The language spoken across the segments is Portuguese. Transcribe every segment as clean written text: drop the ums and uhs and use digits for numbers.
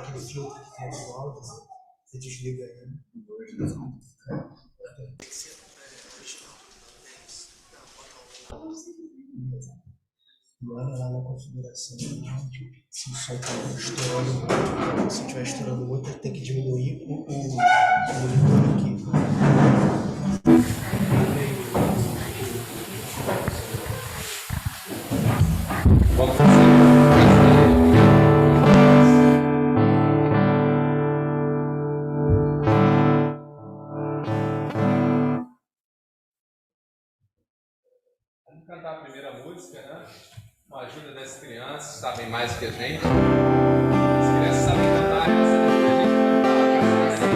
aquele filtro que tem no áudio, você desliga ele. Vai lá na configuração de áudio. Se o som está estourando, se estiver estourando muito, tem que diminuir o monitor aqui. Vamos fazer. Vamos cantar a primeira música, né? Com a ajuda das crianças, sabem mais que a gente. As crianças sabem cantar, elas sabem que a gente cantar.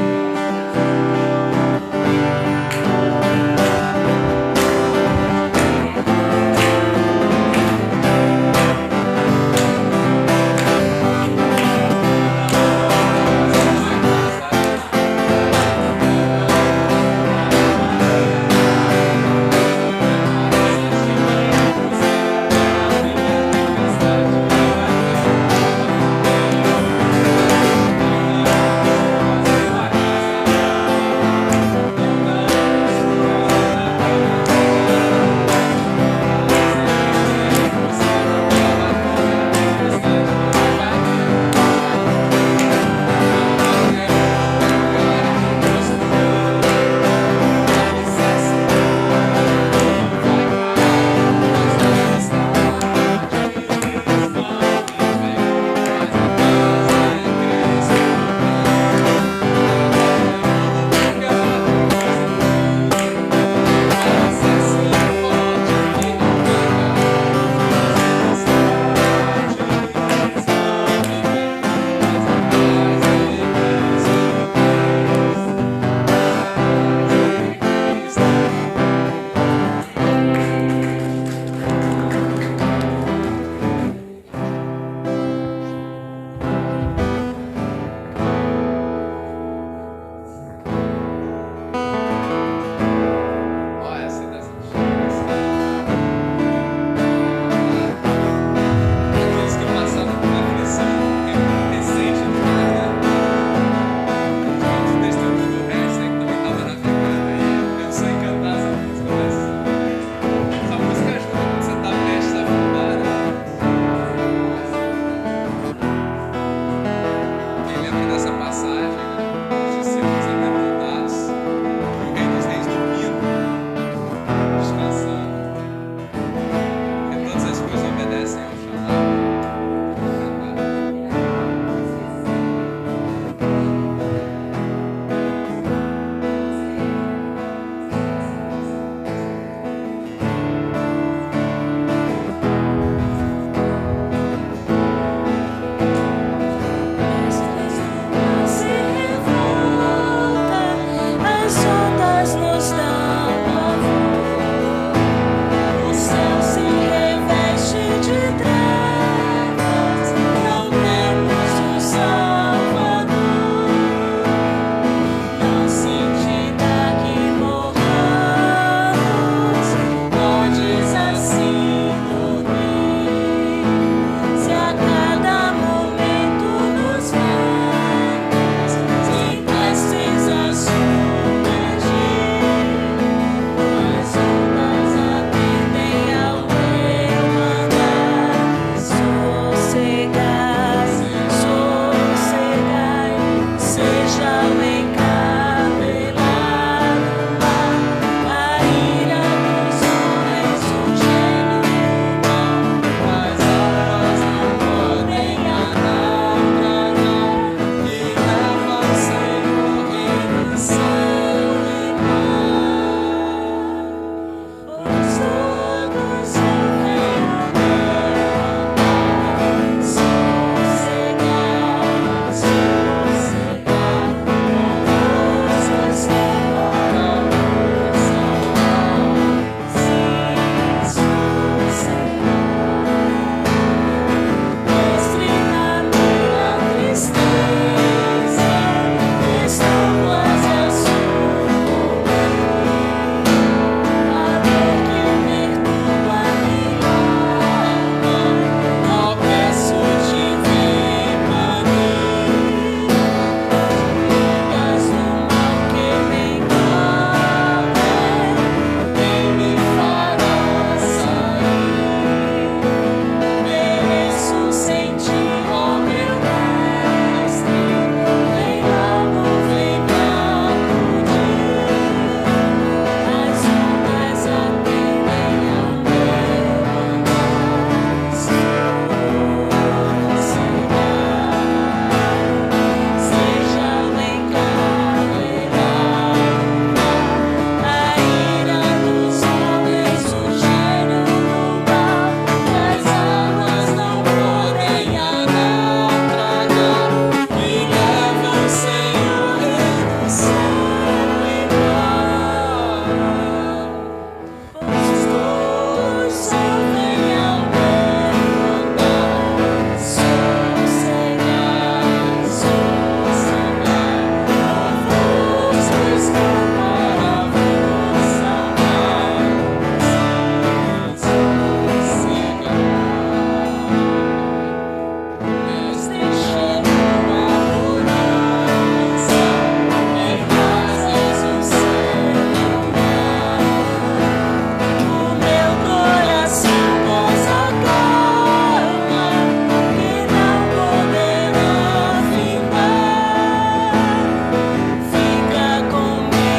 Fica comigo.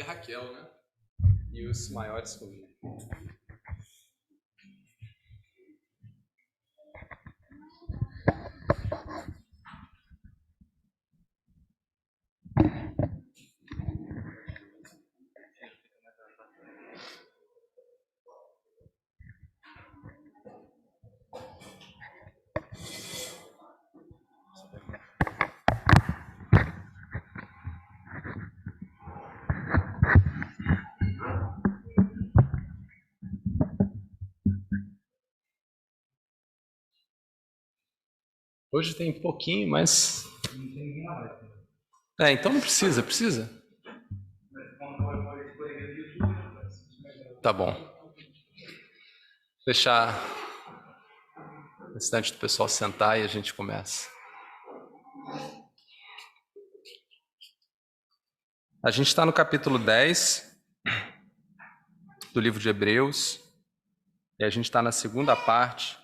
a Raquel, né? E os maiores comigo. Hoje tem pouquinho, mas... então não precisa, precisa? Tá bom. Deixar o instante do pessoal sentar e a gente começa. A gente está no capítulo 10 do livro de Hebreus e a gente está na segunda parte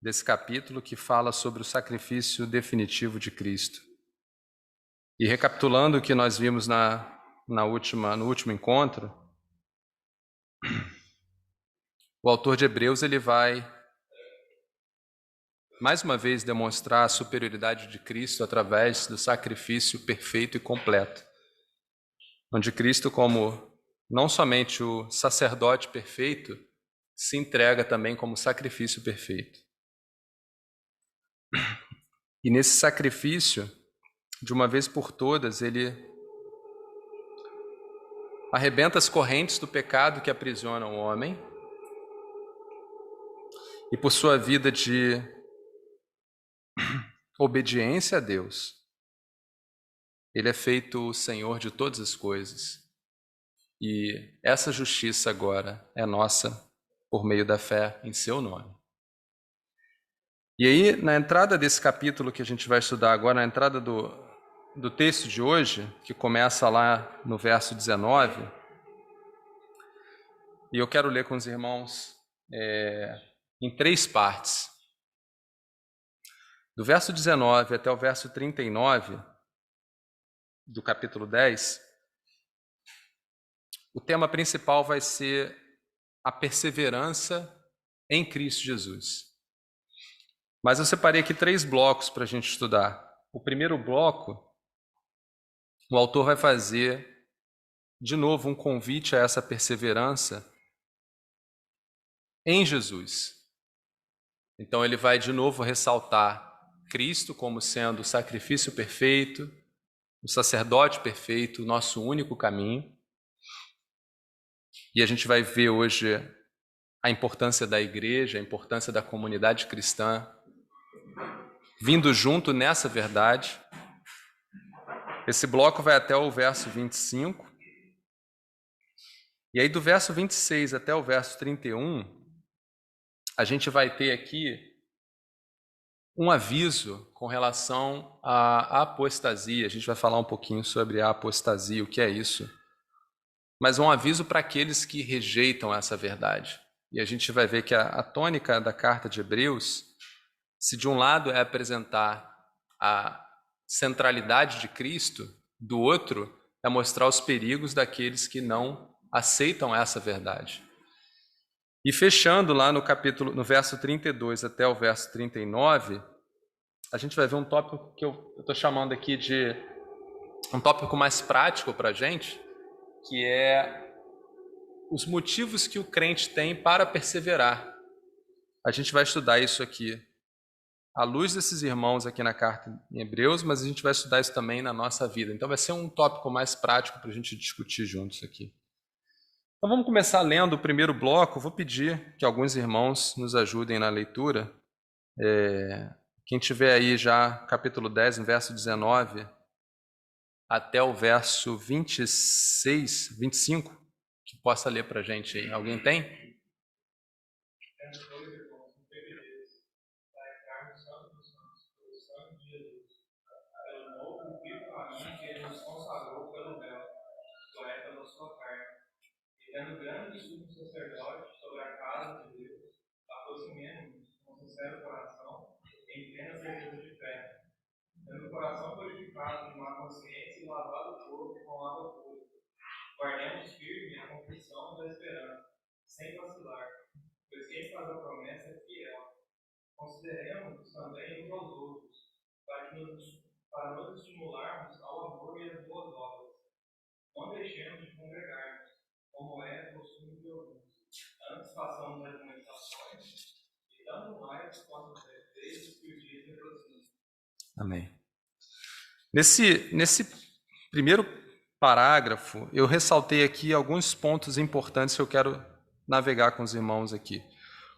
desse capítulo que fala sobre o sacrifício definitivo de Cristo. E recapitulando o que nós vimos no último encontro, o autor de Hebreus ele vai mais uma vez demonstrar a superioridade de Cristo através do sacrifício perfeito e completo, onde Cristo, como não somente o sacerdote perfeito, se entrega também como sacrifício perfeito. E nesse sacrifício, de uma vez por todas, ele arrebenta as correntes do pecado que aprisionam o homem e por sua vida de obediência a Deus, ele é feito o Senhor de todas as coisas. E essa justiça agora é nossa por meio da fé em seu nome. E aí, na entrada desse capítulo que a gente vai estudar agora, na entrada do texto de hoje, que começa lá no verso 19, e eu quero ler com os irmãos em 3 partes. Do verso 19 até o verso 39 do capítulo 10, o tema principal vai ser a perseverança em Cristo Jesus. Mas eu separei aqui 3 blocos para a gente estudar. O primeiro bloco, o autor vai fazer de novo um convite a essa perseverança em Jesus. Então ele vai de novo ressaltar Cristo como sendo o sacrifício perfeito, o sacerdote perfeito, o nosso único caminho. E a gente vai ver hoje a importância da igreja, a importância da comunidade cristã, vindo junto nessa verdade. Esse bloco vai até o verso 25. E aí do verso 26 até o verso 31, a gente vai ter aqui um aviso com relação à apostasia. A gente vai falar um pouquinho sobre a apostasia, o que é isso. Mas um aviso para aqueles que rejeitam essa verdade. E a gente vai ver que a tônica da carta de Hebreus, se de um lado é apresentar a centralidade de Cristo, do outro é mostrar os perigos daqueles que não aceitam essa verdade. E fechando lá no verso 32 até o verso 39, a gente vai ver um tópico que eu estou chamando aqui de um tópico mais prático para a gente, que é os motivos que o crente tem para perseverar. A gente vai estudar isso aqui à luz desses irmãos aqui na carta em Hebreus, mas a gente vai estudar isso também na nossa vida. Então vai ser um tópico mais prático para a gente discutir juntos aqui. Então vamos começar lendo o primeiro bloco. Vou pedir que alguns irmãos nos ajudem na leitura. Quem tiver aí já capítulo 10, no verso 19 até o verso 26, 25, que possa ler para a gente aí. Alguém tem? Tendo grande sumo sacerdote sobre a casa de Deus, aproximemo-nos com sincero coração, em plena certeza de fé, tendo o coração purificado de má consciência e lavado o corpo com água pura. vacilar, pois quem faz a promessa é fiel. Consideremos também uns aos outros, para nos estimularmos ao amor e às boas obras. Não deixemos de congregar-nos, como é costume de alguns. Antes façamos argumentações, e tanto mais quanto vezes que o dia se aproxima. Amém. Nesse primeiro parágrafo, eu ressaltei aqui alguns pontos importantes que eu quero navegar com os irmãos aqui.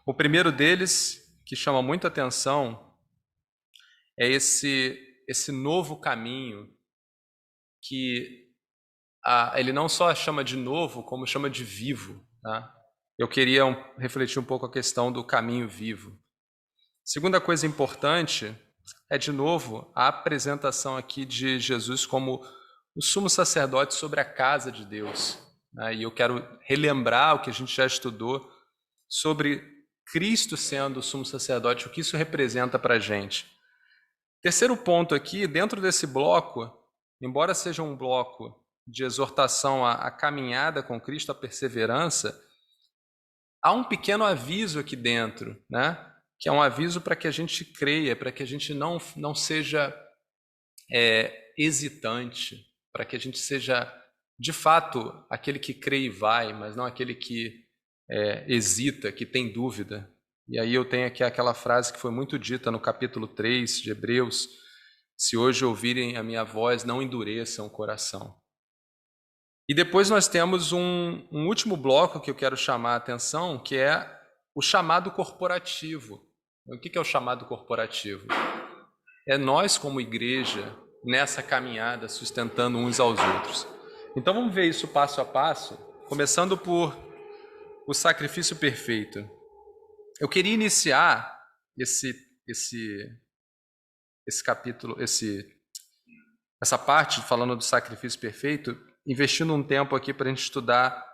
O primeiro deles, que chama muita atenção, é esse novo caminho que ele não só chama de novo, como chama de vivo. Tá? Eu queria refletir um pouco a questão do caminho vivo. Segunda coisa importante é, de novo, a apresentação aqui de Jesus como o sumo sacerdote sobre a casa de Deus. Né? E eu quero relembrar o que a gente já estudou sobre Cristo sendo o sumo sacerdote, o que isso representa para a gente. Terceiro ponto aqui, dentro desse bloco, embora seja um bloco de exortação à caminhada com Cristo, à perseverança, há um pequeno aviso aqui dentro, né? Que é um aviso para que a gente creia, para que a gente não seja hesitante, para que a gente seja, de fato, aquele que crê e vai, mas não aquele que hesita, que tem dúvida. E aí eu tenho aqui aquela frase que foi muito dita no capítulo 3 de Hebreus: se hoje ouvirem a minha voz, não endureçam o coração. E depois nós temos um último bloco que eu quero chamar a atenção, que é o chamado corporativo. O que é o chamado corporativo? É nós, como igreja, nessa caminhada, sustentando uns aos outros. Então vamos ver isso passo a passo, começando por o sacrifício perfeito. Eu queria iniciar esse capítulo, essa parte falando do sacrifício perfeito, investindo um tempo aqui para a gente estudar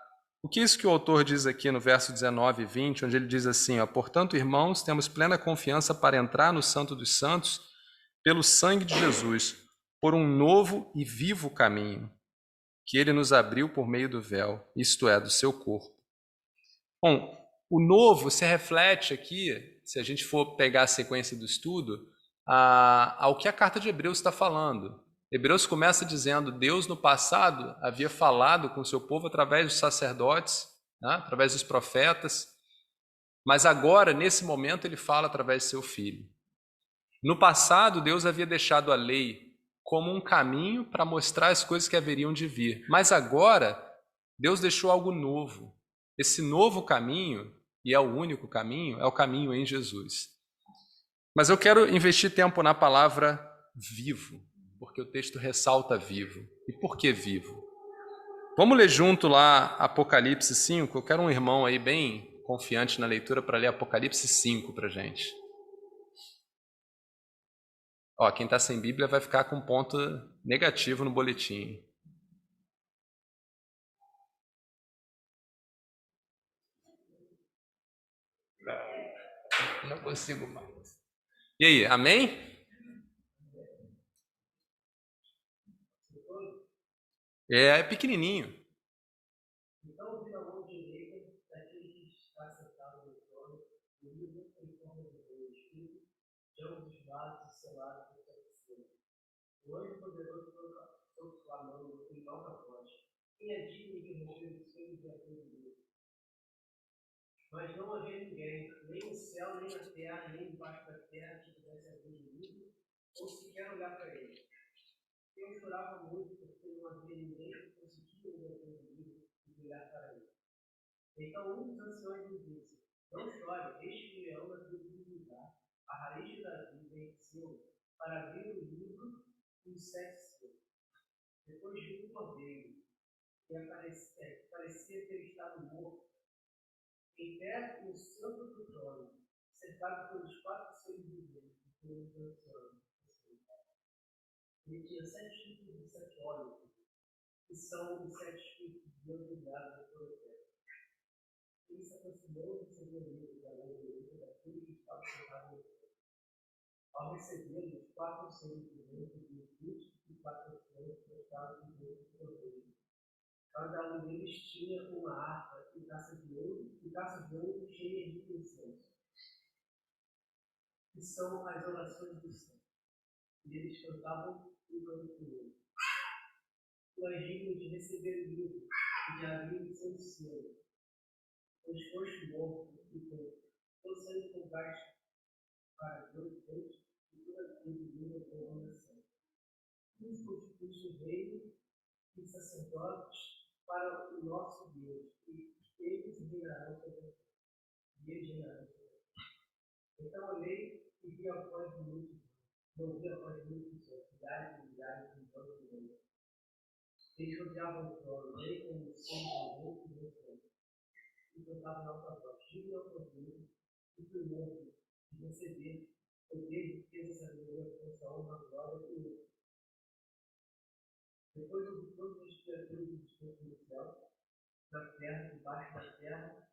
o que é isso que o autor diz aqui no verso 19 e 20, onde ele diz assim, ó, portanto, irmãos, temos plena confiança para entrar no Santo dos Santos pelo sangue de Jesus, por um novo e vivo caminho, que ele nos abriu por meio do véu, isto é, do seu corpo. Bom, o novo se reflete aqui, se a gente for pegar a sequência do estudo, ao que a carta de Hebreus está falando. Hebreus começa dizendo: Deus no passado havia falado com o seu povo através dos sacerdotes, né, através dos profetas, mas agora, nesse momento, ele fala através de seu Filho. No passado, Deus havia deixado a lei como um caminho para mostrar as coisas que haveriam de vir, mas agora, Deus deixou algo novo. Esse novo caminho, e é o único caminho, é o caminho em Jesus. Mas eu quero investir tempo na palavra vivo, porque o texto ressalta vivo. E por que vivo? Vamos ler junto lá Apocalipse 5. Eu quero um irmão aí bem confiante na leitura para ler Apocalipse 5 para a gente. Ó, quem está sem Bíblia vai ficar com ponto negativo no boletim. Não consigo mais. E aí, amém? É pequenininho. Então, vi a mão direita daquele que está sentado no trono, o livro em forma de rei, escrito de ambos os lados e selado por terceiro. O anjo poderoso proclamando em alta voz: quem é digno de romper os selos e abrir o livro? Mas não havia ninguém, nem no céu, nem na terra, nem debaixo da terra, que pudesse abrir o livro, ou sequer olhar para ele. Eu chorava muito, porque não havia ninguém que conseguia ler o livro e olhar para ele. Então um dos anciões me disse: não chore, eis que o leão da tribo de Judá, a raiz de Davi, venceu para abrir o livro e os sete selos. Depois vi um cordeiro, que parecia ter estado morto, em pé no centro do trono, cercado pelos quatro seres viventes e pelos anciões. Ele tinha 7 tipos de 7 olhos, que são os 7 tipos de Deus enviados ao profeta. Ele se aproximou e recebeu o livro da lei direita daquele que estava sentado no trono. Ao recebê-lo, os 4 seres viventes e os 20 e 4 anciões prostraram diante do cordeiro, Cada um deles tinha uma harpa e taça de ouro cheia de incenso, que são as orações dos santos. E eles cantavam um canto com ele. Tu és digno de receber o livro e de abrir o seu selo, pois foste morto e teu sangue compraste para Deus e toda a tua vida com oração. Tu constituíste o reino e sacerdotes para o nosso Deus, e eles reinarão sobre nós. Então olhei e vi a voz de muitos, não vi a voz de muitos, milhares e milhares de anos de novo. Eles rodeavam o trono, bem como o som do vento e do vento, e cantavam alta voz, digno ao cordeiro, e primor de receber poder, riqueza, sabedoria, força, honra, glória e honra. Depois eu vi todas as criaturas do discurso do céu, na terra, debaixo da terra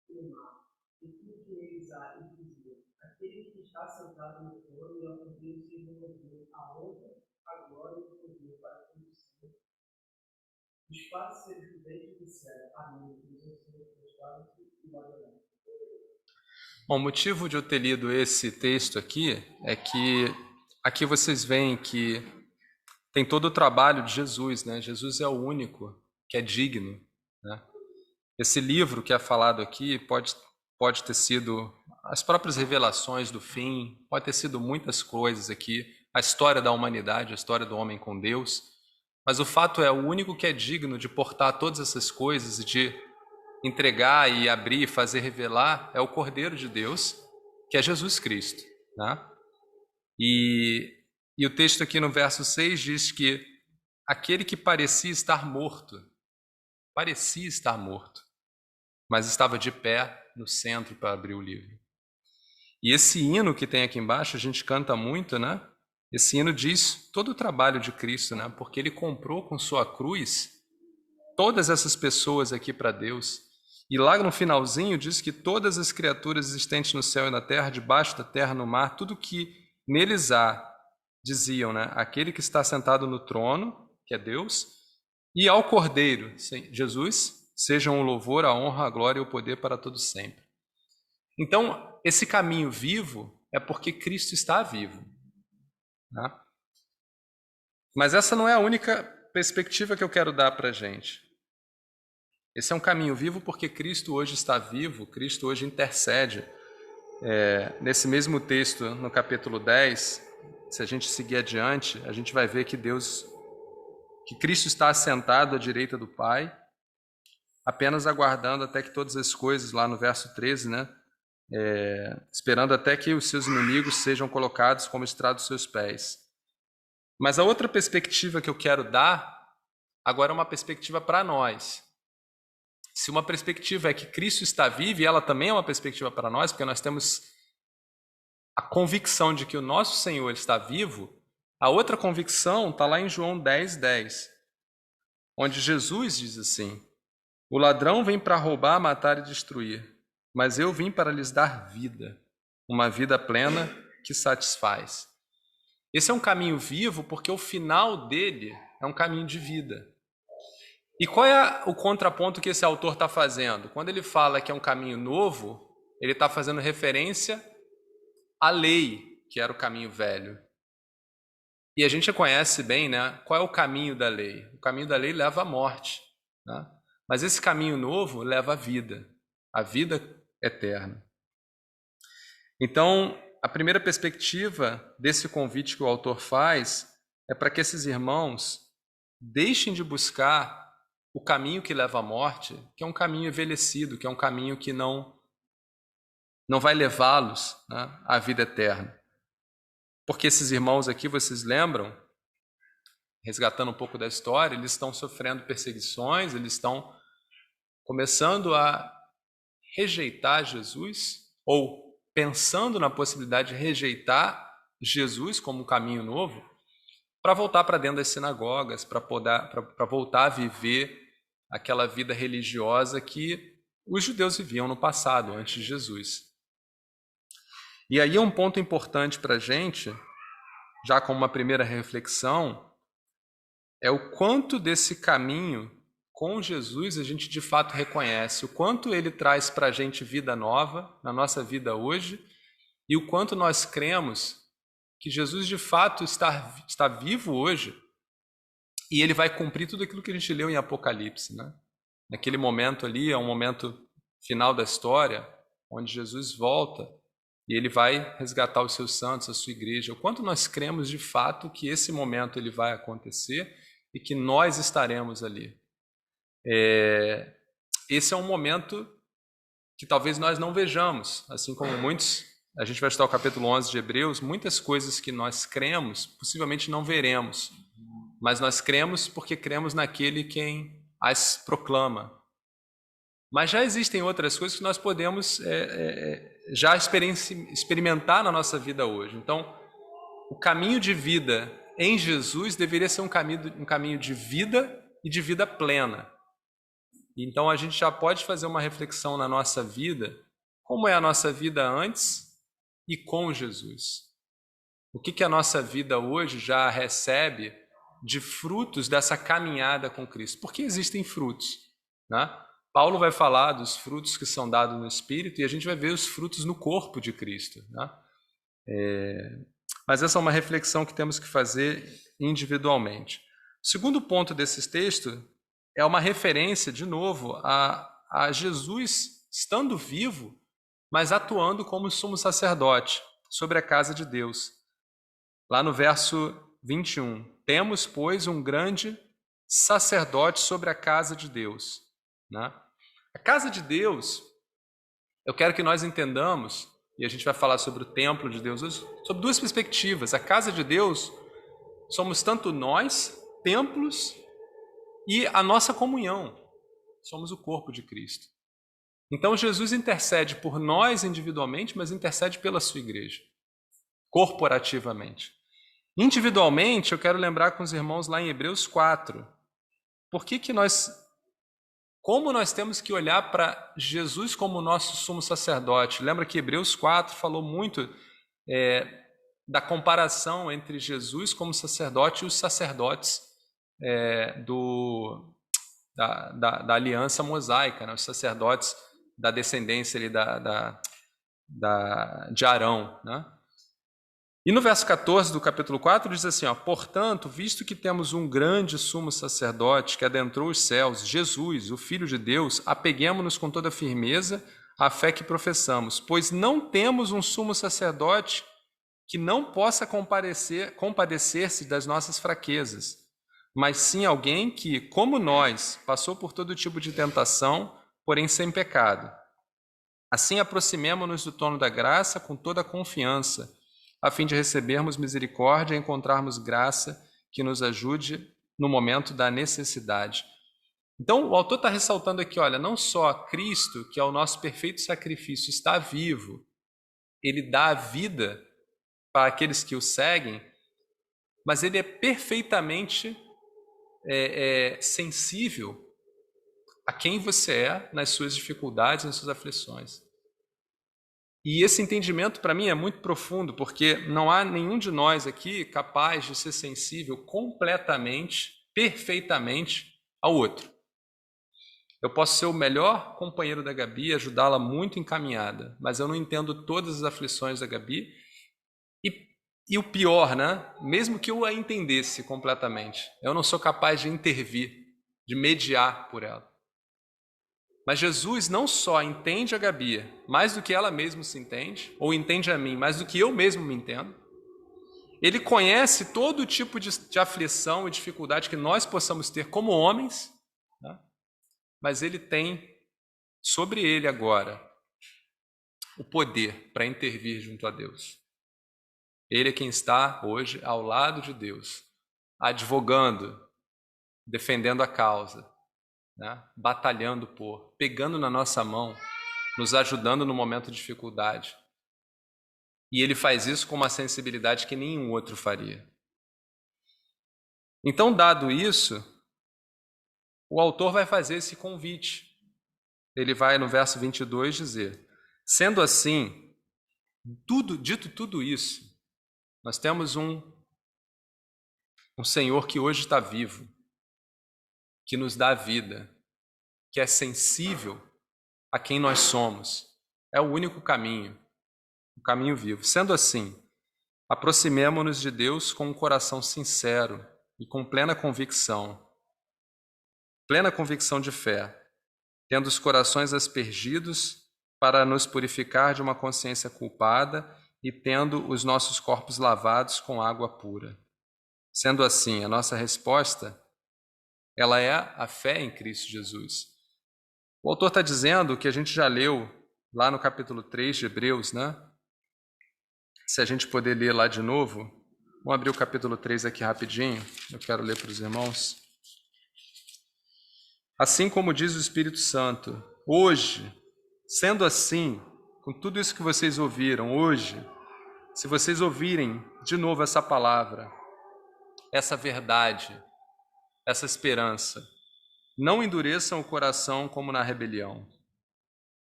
e no mar. E tudo que neles há, e dizia: aquele que está sentado no trono e ao cordeiro seja louvor, a honra, a glória e o poder para todos sempre. Os quatro seres viventes disseram: amém. E os seus prostraram-se e o adoraram. Bom, o motivo de eu ter lido esse texto aqui é que aqui vocês veem que tem todo o trabalho de Jesus, né? Jesus é o único que é digno, né? Esse livro que é falado aqui pode ter sido as próprias revelações do fim, pode ter sido muitas coisas aqui, a história da humanidade, a história do homem com Deus, mas o fato é, o único que é digno de portar todas essas coisas e de entregar e abrir e fazer revelar é o Cordeiro de Deus, que é Jesus Cristo, né? E o texto aqui no verso 6 diz que aquele que parecia estar morto, mas estava de pé no centro para abrir o livro. E esse hino que tem aqui embaixo, a gente canta muito, né? Esse hino diz todo o trabalho de Cristo, né? Porque ele comprou com sua cruz todas essas pessoas aqui para Deus. E lá no finalzinho diz que todas as criaturas existentes no céu e na terra, debaixo da terra, no mar, tudo que neles há, diziam, né? Aquele que está sentado no trono, que é Deus, e ao Cordeiro, Jesus, sejam o louvor, a honra, a glória e o poder para todos sempre. Então, esse caminho vivo é porque Cristo está vivo, né? Mas essa não é a única perspectiva que eu quero dar para a gente. Esse é um caminho vivo porque Cristo hoje está vivo, Cristo hoje intercede. Nesse mesmo texto, no capítulo 10, se a gente seguir adiante, a gente vai ver que Cristo está assentado à direita do Pai, apenas aguardando até que todas as coisas, lá no verso 13, né? Esperando até que os seus inimigos sejam colocados como estrado dos seus pés. Mas a outra perspectiva que eu quero dar, agora é uma perspectiva para nós. Se uma perspectiva é que Cristo está vivo, e ela também é uma perspectiva para nós, porque nós temos a convicção de que o nosso Senhor está vivo, a outra convicção está lá em João 10:10, onde Jesus diz assim: o ladrão vem para roubar, matar e destruir, mas eu vim para lhes dar vida, uma vida plena que satisfaz. Esse é um caminho vivo porque o final dele é um caminho de vida. E qual é o contraponto que esse autor está fazendo? Quando ele fala que é um caminho novo, ele está fazendo referência à lei, que era o caminho velho. E a gente conhece bem, né? Qual é o caminho da lei? O caminho da lei leva à morte, né? Mas esse caminho novo leva à vida eterna. Então, a primeira perspectiva desse convite que o autor faz é para que esses irmãos deixem de buscar o caminho que leva à morte, que é um caminho envelhecido, que é um caminho que não vai levá-los, né, à vida eterna. Porque esses irmãos aqui, vocês lembram, resgatando um pouco da história, eles estão sofrendo perseguições, eles estão começando a rejeitar Jesus, ou pensando na possibilidade de rejeitar Jesus como um caminho novo, para voltar para dentro das sinagogas, para voltar a viver aquela vida religiosa que os judeus viviam no passado, antes de Jesus. E aí é um ponto importante para a gente, já como uma primeira reflexão, é o quanto desse caminho com Jesus a gente de fato reconhece o quanto ele traz para a gente vida nova na nossa vida hoje e o quanto nós cremos que Jesus de fato está vivo hoje e ele vai cumprir tudo aquilo que a gente leu em Apocalipse, né? Naquele momento ali, é um momento final da história, onde Jesus volta e ele vai resgatar os seus santos, a sua igreja. O quanto nós cremos de fato que esse momento ele vai acontecer e que nós estaremos ali. Esse é um momento que talvez nós não vejamos, assim como muitos, a gente vai estudar o capítulo 11 de Hebreus, muitas coisas que nós cremos, possivelmente não veremos, mas nós cremos porque cremos naquele quem as proclama. Mas já existem outras coisas que nós podemos já experimentar na nossa vida hoje. Então, o caminho de vida em Jesus deveria ser um caminho de vida e de vida plena. Então, a gente já pode fazer uma reflexão na nossa vida, como é a nossa vida antes e com Jesus. O que a nossa vida hoje já recebe de frutos dessa caminhada com Cristo? Porque existem frutos, né? Paulo vai falar dos frutos que são dados no Espírito e a gente vai ver os frutos no corpo de Cristo, né? Mas essa é uma reflexão que temos que fazer individualmente. O segundo ponto desses textos é uma referência, de novo, a Jesus estando vivo, mas atuando como sumo sacerdote sobre a casa de Deus. Lá no verso 21, temos, pois, um grande sacerdote sobre a casa de Deus, né? A casa de Deus, eu quero que nós entendamos, e a gente vai falar sobre o templo de Deus hoje, sob duas perspectivas. A casa de Deus somos tanto nós, templos, e a nossa comunhão. Somos o corpo de Cristo. Então Jesus intercede por nós individualmente, mas intercede pela sua igreja, corporativamente. Individualmente, eu quero lembrar com os irmãos lá em Hebreus 4. Como nós temos que olhar para Jesus como nosso sumo sacerdote? Lembra que Hebreus 4 falou muito da comparação entre Jesus como sacerdote e os sacerdotes da aliança mosaica, né? Os sacerdotes da descendência ali de Arão, né? E no verso 14 do capítulo 4 diz assim, portanto, visto que temos um grande sumo sacerdote que adentrou os céus, Jesus, o Filho de Deus, apeguemo-nos com toda firmeza à fé que professamos, pois não temos um sumo sacerdote que não possa compadecer-se das nossas fraquezas, mas sim alguém que, como nós, passou por todo tipo de tentação, porém sem pecado. Assim, aproximemo-nos do trono da graça com toda a confiança, a fim de recebermos misericórdia e encontrarmos graça que nos ajude no momento da necessidade. Então, o autor está ressaltando aqui, olha, não só Cristo, que é o nosso perfeito sacrifício, está vivo, ele dá a vida para aqueles que o seguem, mas ele é perfeitamente sensível a quem você é nas suas dificuldades, nas suas aflições. E esse entendimento, para mim, é muito profundo, porque não há nenhum de nós aqui capaz de ser sensível completamente, perfeitamente ao outro. Eu posso ser o melhor companheiro da Gabi, ajudá-la muito encaminhada, mas eu não entendo todas as aflições da Gabi. E o pior, né? Mesmo que eu a entendesse completamente, eu não sou capaz de intervir, de mediar por ela. Mas Jesus não só entende a Gabi mais do que ela mesma se entende, ou entende a mim mais do que eu mesmo me entendo. Ele conhece todo tipo de aflição e dificuldade que nós possamos ter como homens, né? Mas ele tem sobre ele agora o poder para intervir junto a Deus. Ele é quem está hoje ao lado de Deus, advogando, defendendo a causa, né? Batalhando pegando na nossa mão, nos ajudando no momento de dificuldade. E ele faz isso com uma sensibilidade que nenhum outro faria. Então, dado isso, o autor vai fazer esse convite. Ele vai no verso 22 dizer, sendo assim, dito tudo isso, nós temos um Senhor que hoje está vivo. que nos dá vida, que é sensível a quem nós somos. É o único caminho, o caminho vivo. Sendo assim, aproximemo-nos de Deus com um coração sincero e com plena convicção de fé, tendo os corações aspergidos para nos purificar de uma consciência culpada e tendo os nossos corpos lavados com água pura. Sendo assim, a nossa resposta, ela é a fé em Cristo Jesus. O autor está dizendo o que a gente já leu lá no capítulo 3 de Hebreus, né? Se a gente poder ler lá de novo, vamos abrir o capítulo 3 aqui rapidinho, eu quero ler para os irmãos. Assim como diz o Espírito Santo, hoje, sendo assim, com tudo isso que vocês ouviram hoje, se vocês ouvirem de novo essa palavra, essa verdade, essa esperança, não endureçam o coração como na rebelião,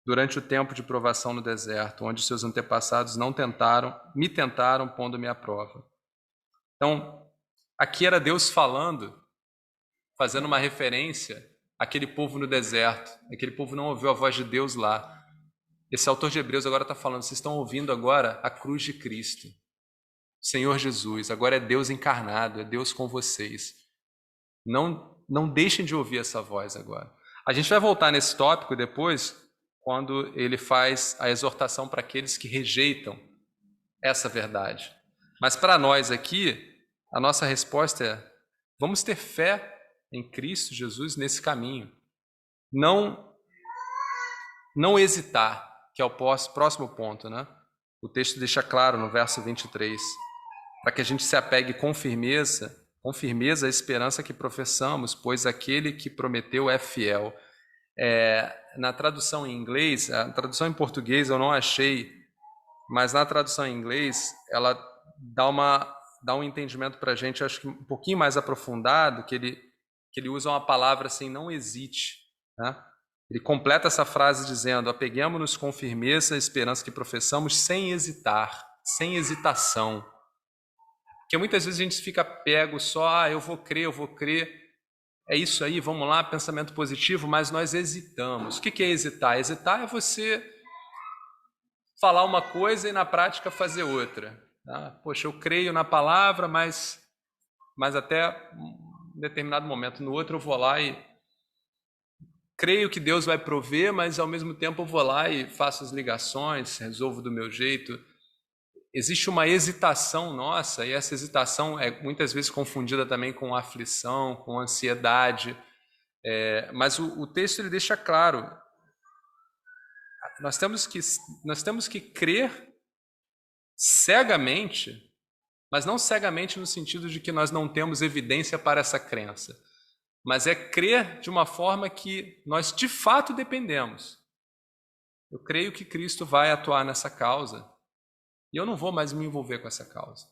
durante o tempo de provação no deserto, onde seus antepassados me tentaram pondo-me à prova. Então, aqui era Deus falando, fazendo uma referência àquele povo no deserto. Aquele povo não ouviu a voz de Deus lá. Esse autor de Hebreus agora está falando, vocês estão ouvindo agora a cruz de Cristo. Senhor Jesus, agora é Deus encarnado, é Deus com vocês. Não deixem de ouvir essa voz agora. A gente vai voltar nesse tópico depois, quando ele faz a exortação para aqueles que rejeitam essa verdade. Mas para nós aqui, a nossa resposta é, vamos ter fé em Cristo Jesus nesse caminho. Não hesitar, que é o próximo ponto, né? O texto deixa claro no verso 23, para que a gente se apegue com firmeza à esperança que professamos, pois aquele que prometeu é fiel. Na tradução em inglês, a tradução em português eu não achei, mas na tradução em inglês ela dá um entendimento para a gente, acho que um pouquinho mais aprofundado, que ele usa uma palavra assim, não hesite, né? Ele completa essa frase dizendo, apeguemo-nos com firmeza à esperança que professamos sem hesitar, sem hesitação. Porque muitas vezes a gente fica pego só, eu vou crer, é isso aí, vamos lá, pensamento positivo, mas nós hesitamos. O que é hesitar? Hesitar é você falar uma coisa e na prática fazer outra. Tá? Poxa, eu creio na palavra, mas até um determinado momento. No outro eu vou lá e creio que Deus vai prover, mas ao mesmo tempo eu vou lá e faço as ligações, resolvo do meu jeito. Existe uma hesitação nossa, e essa hesitação é muitas vezes confundida também com aflição, com ansiedade. Mas o texto ele deixa claro, nós temos que crer cegamente, mas não cegamente no sentido de que nós não temos evidência para essa crença, mas é crer de uma forma que nós de fato dependemos. Eu creio que Cristo vai atuar nessa causa, e eu não vou mais me envolver com essa causa.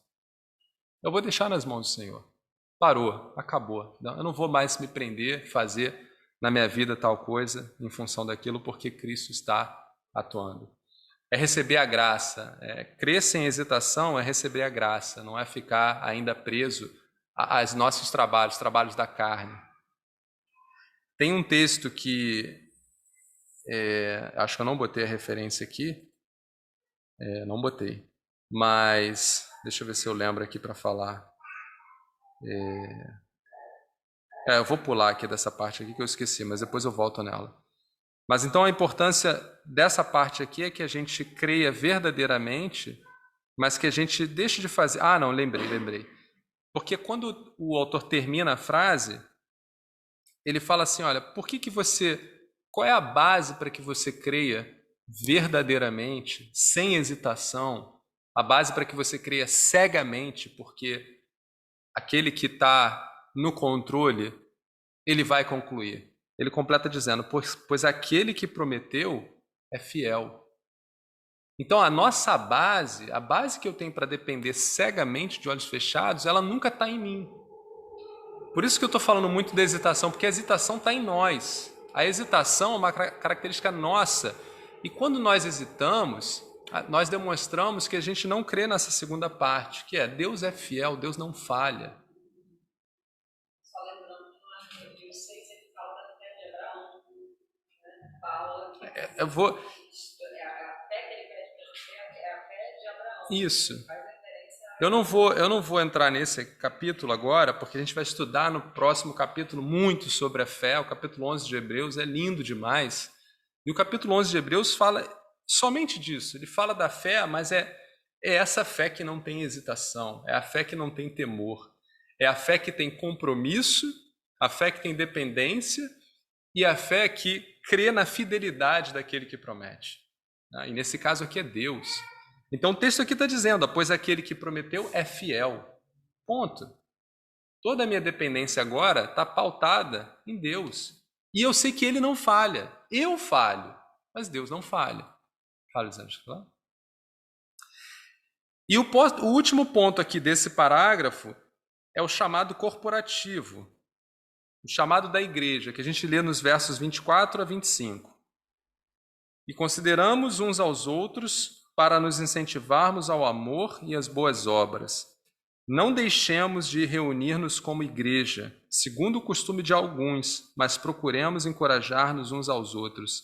Eu vou deixar nas mãos do Senhor. Parou, acabou. Eu não vou mais me prender, fazer na minha vida tal coisa em função daquilo, porque Cristo está atuando. É receber a graça. Crer sem hesitação é receber a graça, não é ficar ainda preso aos nossos trabalhos da carne. Tem um texto que, acho que eu não botei a referência aqui, não botei, mas deixa eu ver se eu lembro aqui para falar. Eu vou pular aqui dessa parte aqui que eu esqueci, mas depois eu volto nela. Mas então a importância dessa parte aqui é que a gente creia verdadeiramente, mas que a gente deixe de fazer... não, lembrei. Porque quando o autor termina a frase, ele fala assim, olha, qual é a base para que você creia verdadeiramente, sem hesitação, a base para que você creia cegamente, porque aquele que está no controle, ele vai concluir. Ele completa dizendo, pois aquele que prometeu é fiel. Então a nossa base, a base que eu tenho para depender cegamente de olhos fechados, ela nunca está em mim. Por isso que eu estou falando muito da hesitação, porque a hesitação está em nós. A hesitação é uma característica nossa. E quando nós hesitamos, nós demonstramos que a gente não crê nessa segunda parte, que é Deus é fiel, Deus não falha. Só lembrando que lá em Hebreus 6 ele eu vou... A fé que ele pede para a gente é a fé de Abraão. Isso. Faz referência a... Eu não vou entrar nesse capítulo agora, porque a gente vai estudar no próximo capítulo muito sobre a fé. O capítulo 11 de Hebreus é lindo demais. E o capítulo 11 de Hebreus fala somente disso. Ele fala da fé, mas é essa fé que não tem hesitação, é a fé que não tem temor, é a fé que tem compromisso, a fé que tem dependência e a fé que crê na fidelidade daquele que promete. E nesse caso aqui é Deus. Então o texto aqui está dizendo, pois aquele que prometeu é fiel. Ponto. Toda a minha dependência agora está pautada em Deus. E eu sei que Ele não falha. Eu falho, mas Deus não falha. Fala, Elisângela. E o último ponto aqui desse parágrafo é o chamado corporativo, o chamado da igreja, que a gente lê nos versos 24 a 25. E consideramos uns aos outros para nos incentivarmos ao amor e às boas obras. Não deixemos de reunir-nos como igreja, segundo o costume de alguns, mas procuremos encorajar-nos uns aos outros,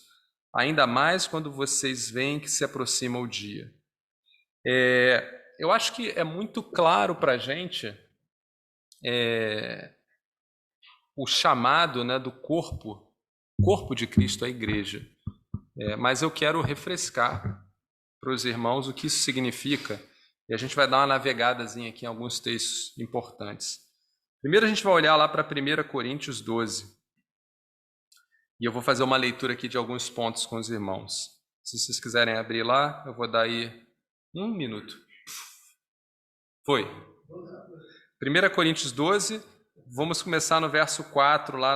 ainda mais quando vocês veem que se aproxima o dia. Eu acho que é muito claro para a gente o chamado, né, do corpo de Cristo, a igreja. Mas eu quero refrescar para os irmãos o que isso significa, e a gente vai dar uma navegadazinha aqui em alguns textos importantes. Primeiro a gente vai olhar lá para 1 Coríntios 12, e eu vou fazer uma leitura aqui de alguns pontos com os irmãos. Se vocês quiserem abrir lá, eu vou dar aí 1 minuto. Foi. 1 Coríntios 12, vamos começar no verso 4, lá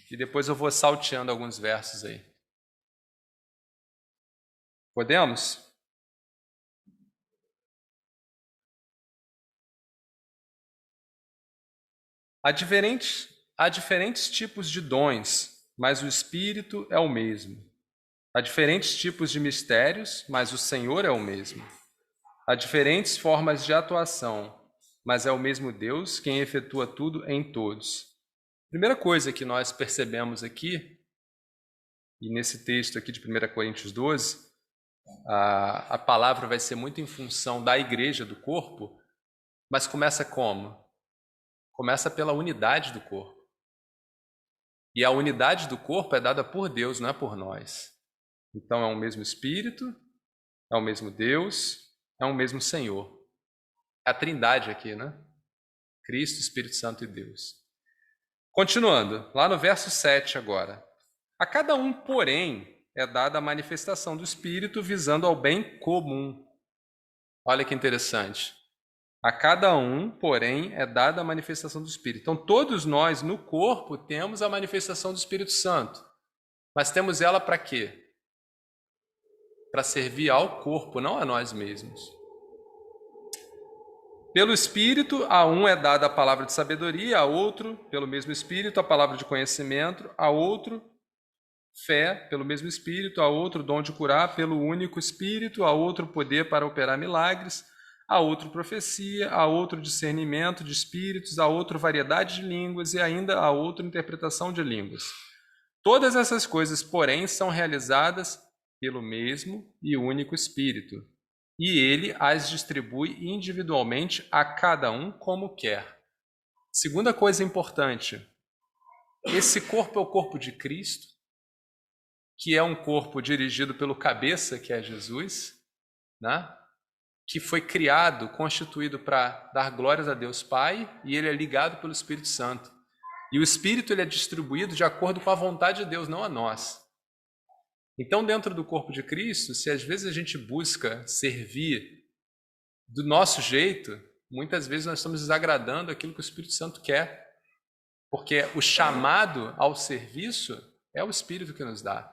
e depois eu vou salteando alguns versos aí. Podemos? Há diferentes tipos de dons, mas o Espírito é o mesmo. Há diferentes tipos de mistérios, mas o Senhor é o mesmo. Há diferentes formas de atuação, mas é o mesmo Deus quem efetua tudo em todos. Primeira coisa que nós percebemos aqui, e nesse texto aqui de 1 Coríntios 12, a palavra vai ser muito em função da igreja, do corpo, mas começa como? Começa pela unidade do corpo. E a unidade do corpo é dada por Deus, não é por nós. Então é o mesmo Espírito, é o mesmo Deus, é o mesmo Senhor. É a trindade aqui, né? Cristo, Espírito Santo e Deus. Continuando, lá no verso 7 agora. A cada um, porém, é dada a manifestação do Espírito visando ao bem comum. Olha que interessante. A cada um, porém, é dada a manifestação do Espírito. Então, todos nós no corpo temos a manifestação do Espírito Santo. Mas temos ela para quê? Para servir ao corpo, não a nós mesmos. Pelo Espírito, a um é dada a palavra de sabedoria, a outro, pelo mesmo Espírito, a palavra de conhecimento, a outro, fé, pelo mesmo Espírito, a outro, dom de curar, pelo único Espírito, a outro, poder para operar milagres, a outro, profecia, a outro, discernimento de espíritos, a outro, variedade de línguas e ainda a outro, interpretação de línguas. Todas essas coisas, porém, são realizadas pelo mesmo e único Espírito, e ele as distribui individualmente a cada um como quer. Segunda coisa importante, esse corpo é o corpo de Cristo, que é um corpo dirigido pelo cabeça, que é Jesus, né? Que foi criado, constituído para dar glórias a Deus Pai, e ele é ligado pelo Espírito Santo. E o Espírito ele é distribuído de acordo com a vontade de Deus, não a nós. Então, dentro do corpo de Cristo, se às vezes a gente busca servir do nosso jeito, muitas vezes nós estamos desagradando aquilo que o Espírito Santo quer. Porque o chamado ao serviço é o Espírito que nos dá,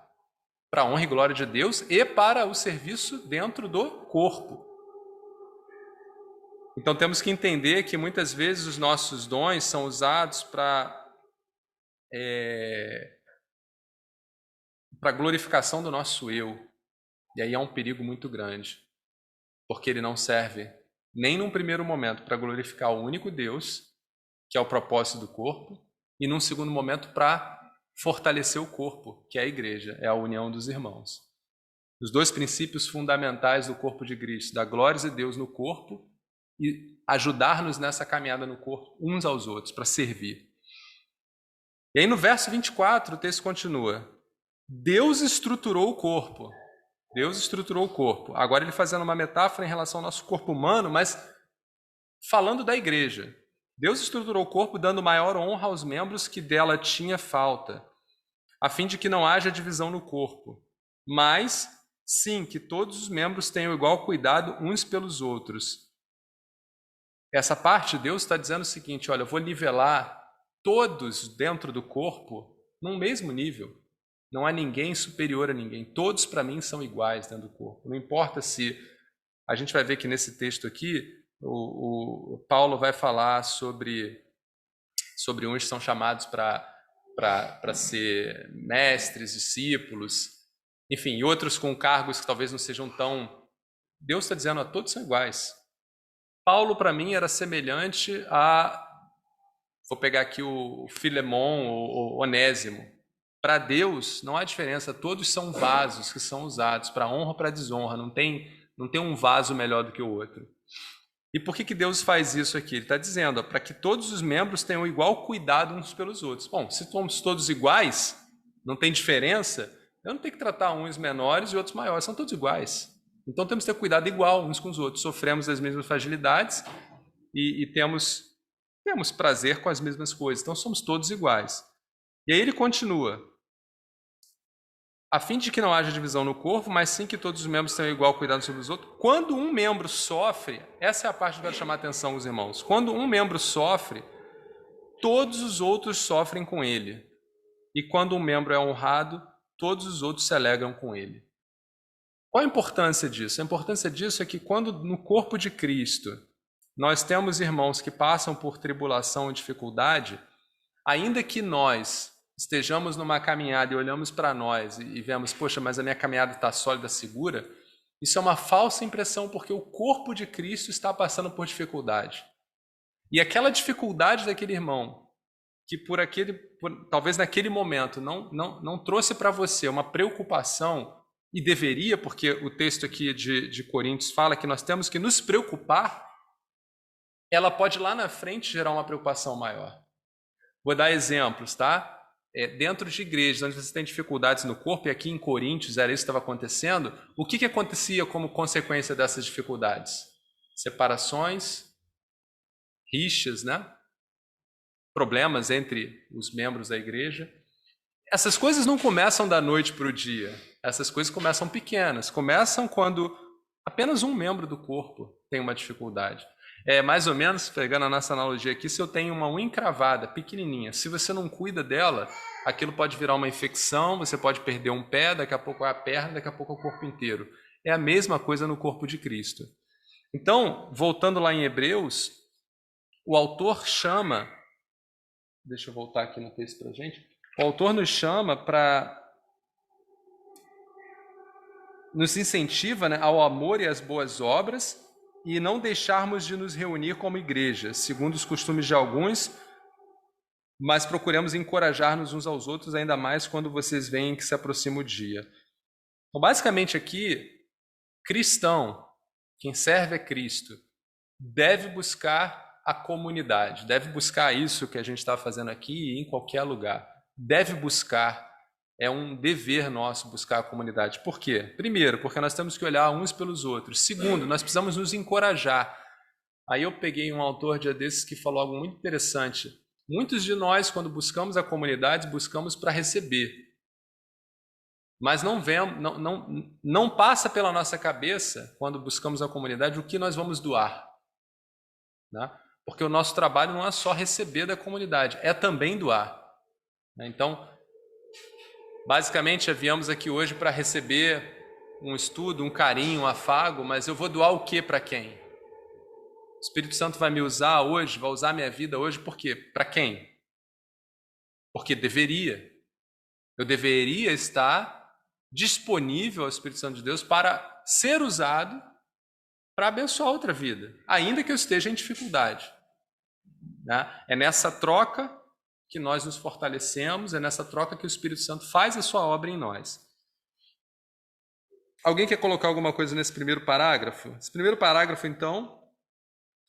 para a honra e glória de Deus e para o serviço dentro do corpo. Então temos que entender que muitas vezes os nossos dons são usados para glorificação do nosso eu. E aí é um perigo muito grande, porque ele não serve nem num primeiro momento para glorificar o único Deus, que é o propósito do corpo, e num segundo momento para fortalecer o corpo, que é a igreja, é a união dos irmãos. Os dois princípios fundamentais do corpo de Cristo, da glória de Deus no corpo e ajudar-nos nessa caminhada no corpo, uns aos outros, para servir. E aí no verso 24 o texto continua: Deus estruturou o corpo. Deus estruturou o corpo. Agora ele fazendo uma metáfora em relação ao nosso corpo humano, mas falando da igreja. Deus estruturou o corpo dando maior honra aos membros que dela tinha falta, a fim de que não haja divisão no corpo, mas sim que todos os membros tenham igual cuidado uns pelos outros. Essa parte, Deus está dizendo o seguinte: olha, eu vou nivelar todos dentro do corpo num mesmo nível. Não há ninguém superior a ninguém. Todos, para mim, são iguais dentro do corpo. Não importa se... A gente vai ver que nesse texto aqui, o Paulo vai falar sobre uns que são chamados para ser mestres, discípulos, enfim, e outros com cargos que talvez não sejam tão... Deus está dizendo, todos são iguais. Paulo, para mim, era semelhante a... Vou pegar aqui o Filemon, o Onésimo. Para Deus, não há diferença. Todos são vasos que são usados para honra ou para desonra. Não tem um vaso melhor do que o outro. E por que Deus faz isso aqui? Ele está dizendo, para que todos os membros tenham igual cuidado uns pelos outros. Bom, se somos todos iguais, não tem diferença, eu não tenho que tratar uns menores e outros maiores. São todos iguais. Então temos que ter cuidado igual uns com os outros. Sofremos as mesmas fragilidades e temos prazer com as mesmas coisas. Então somos todos iguais. E aí ele continua: a fim de que não haja divisão no corpo, mas sim que todos os membros tenham igual cuidado sobre os outros. Quando um membro sofre, essa é a parte que eu quero chamar a atenção dos irmãos. Quando um membro sofre, todos os outros sofrem com ele. E quando um membro é honrado, todos os outros se alegram com ele. Qual a importância disso? A importância disso é que quando no corpo de Cristo nós temos irmãos que passam por tribulação e dificuldade, ainda que nós estejamos numa caminhada e olhamos para nós e vemos, poxa, mas a minha caminhada está sólida, segura, isso é uma falsa impressão, porque o corpo de Cristo está passando por dificuldade. E aquela dificuldade daquele irmão, que talvez naquele momento não trouxe para você uma preocupação, e deveria, porque o texto aqui de Coríntios fala que nós temos que nos preocupar, ela pode lá na frente gerar uma preocupação maior. Vou dar exemplos, tá? Dentro de igrejas onde você tem dificuldades no corpo, e aqui em Coríntios era isso que estava acontecendo, o que acontecia como consequência dessas dificuldades? Separações, rixas, né? Problemas entre os membros da igreja. Essas coisas não começam da noite para o dia. Essas coisas começam pequenas. Começam quando apenas um membro do corpo tem uma dificuldade. É mais ou menos, pegando a nossa analogia aqui, se eu tenho uma unha encravada, pequenininha, se você não cuida dela, aquilo pode virar uma infecção, você pode perder um pé, daqui a pouco é a perna, daqui a pouco é o corpo inteiro. É a mesma coisa no corpo de Cristo. Então, voltando lá em Hebreus, o autor chama... Deixa eu voltar aqui no texto para a gente. O autor nos chama para... Nos incentiva, né, ao amor e às boas obras, e não deixarmos de nos reunir como igreja, segundo os costumes de alguns, mas procuremos encorajar-nos uns aos outros, ainda mais quando vocês veem que se aproxima o dia. Então, basicamente aqui, cristão, quem serve a Cristo, deve buscar a comunidade, deve buscar isso que a gente está fazendo aqui e em qualquer lugar. Deve buscar, é um dever nosso buscar a comunidade. Por quê? Primeiro, porque nós temos que olhar uns pelos outros. Segundo, nós precisamos nos encorajar. Aí eu peguei um autor dia desses que falou algo muito interessante. Muitos de nós, quando buscamos a comunidade, buscamos para receber. Mas não passa pela nossa cabeça, quando buscamos a comunidade, o que nós vamos doar. Né? Porque o nosso trabalho não é só receber da comunidade, é também doar. Então, basicamente, viemos aqui hoje para receber um estudo, um carinho, um afago, mas eu vou doar o que para quem? O Espírito Santo vai me usar hoje, vai usar minha vida hoje, por quê? Para quem? Porque deveria. Eu deveria estar disponível ao Espírito Santo de Deus para ser usado para abençoar outra vida, ainda que eu esteja em dificuldade. Né? É nessa troca que nós nos fortalecemos, é nessa troca que o Espírito Santo faz a sua obra em nós. Alguém quer colocar alguma coisa nesse primeiro parágrafo? Esse primeiro parágrafo, então,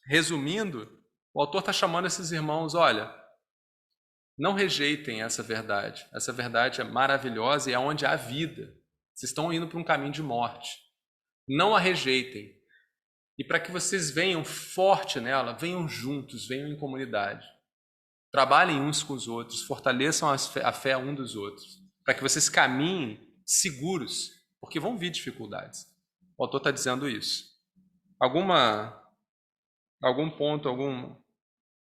resumindo, o autor está chamando esses irmãos, olha, não rejeitem essa verdade. Essa verdade é maravilhosa e é onde há vida. Vocês estão indo para um caminho de morte. Não a rejeitem. E para que vocês venham forte nela, venham juntos, venham em comunidade. Trabalhem uns com os outros, fortaleçam a fé um dos outros, para que vocês caminhem seguros, porque vão vir dificuldades. O autor está dizendo isso. Algum ponto, algum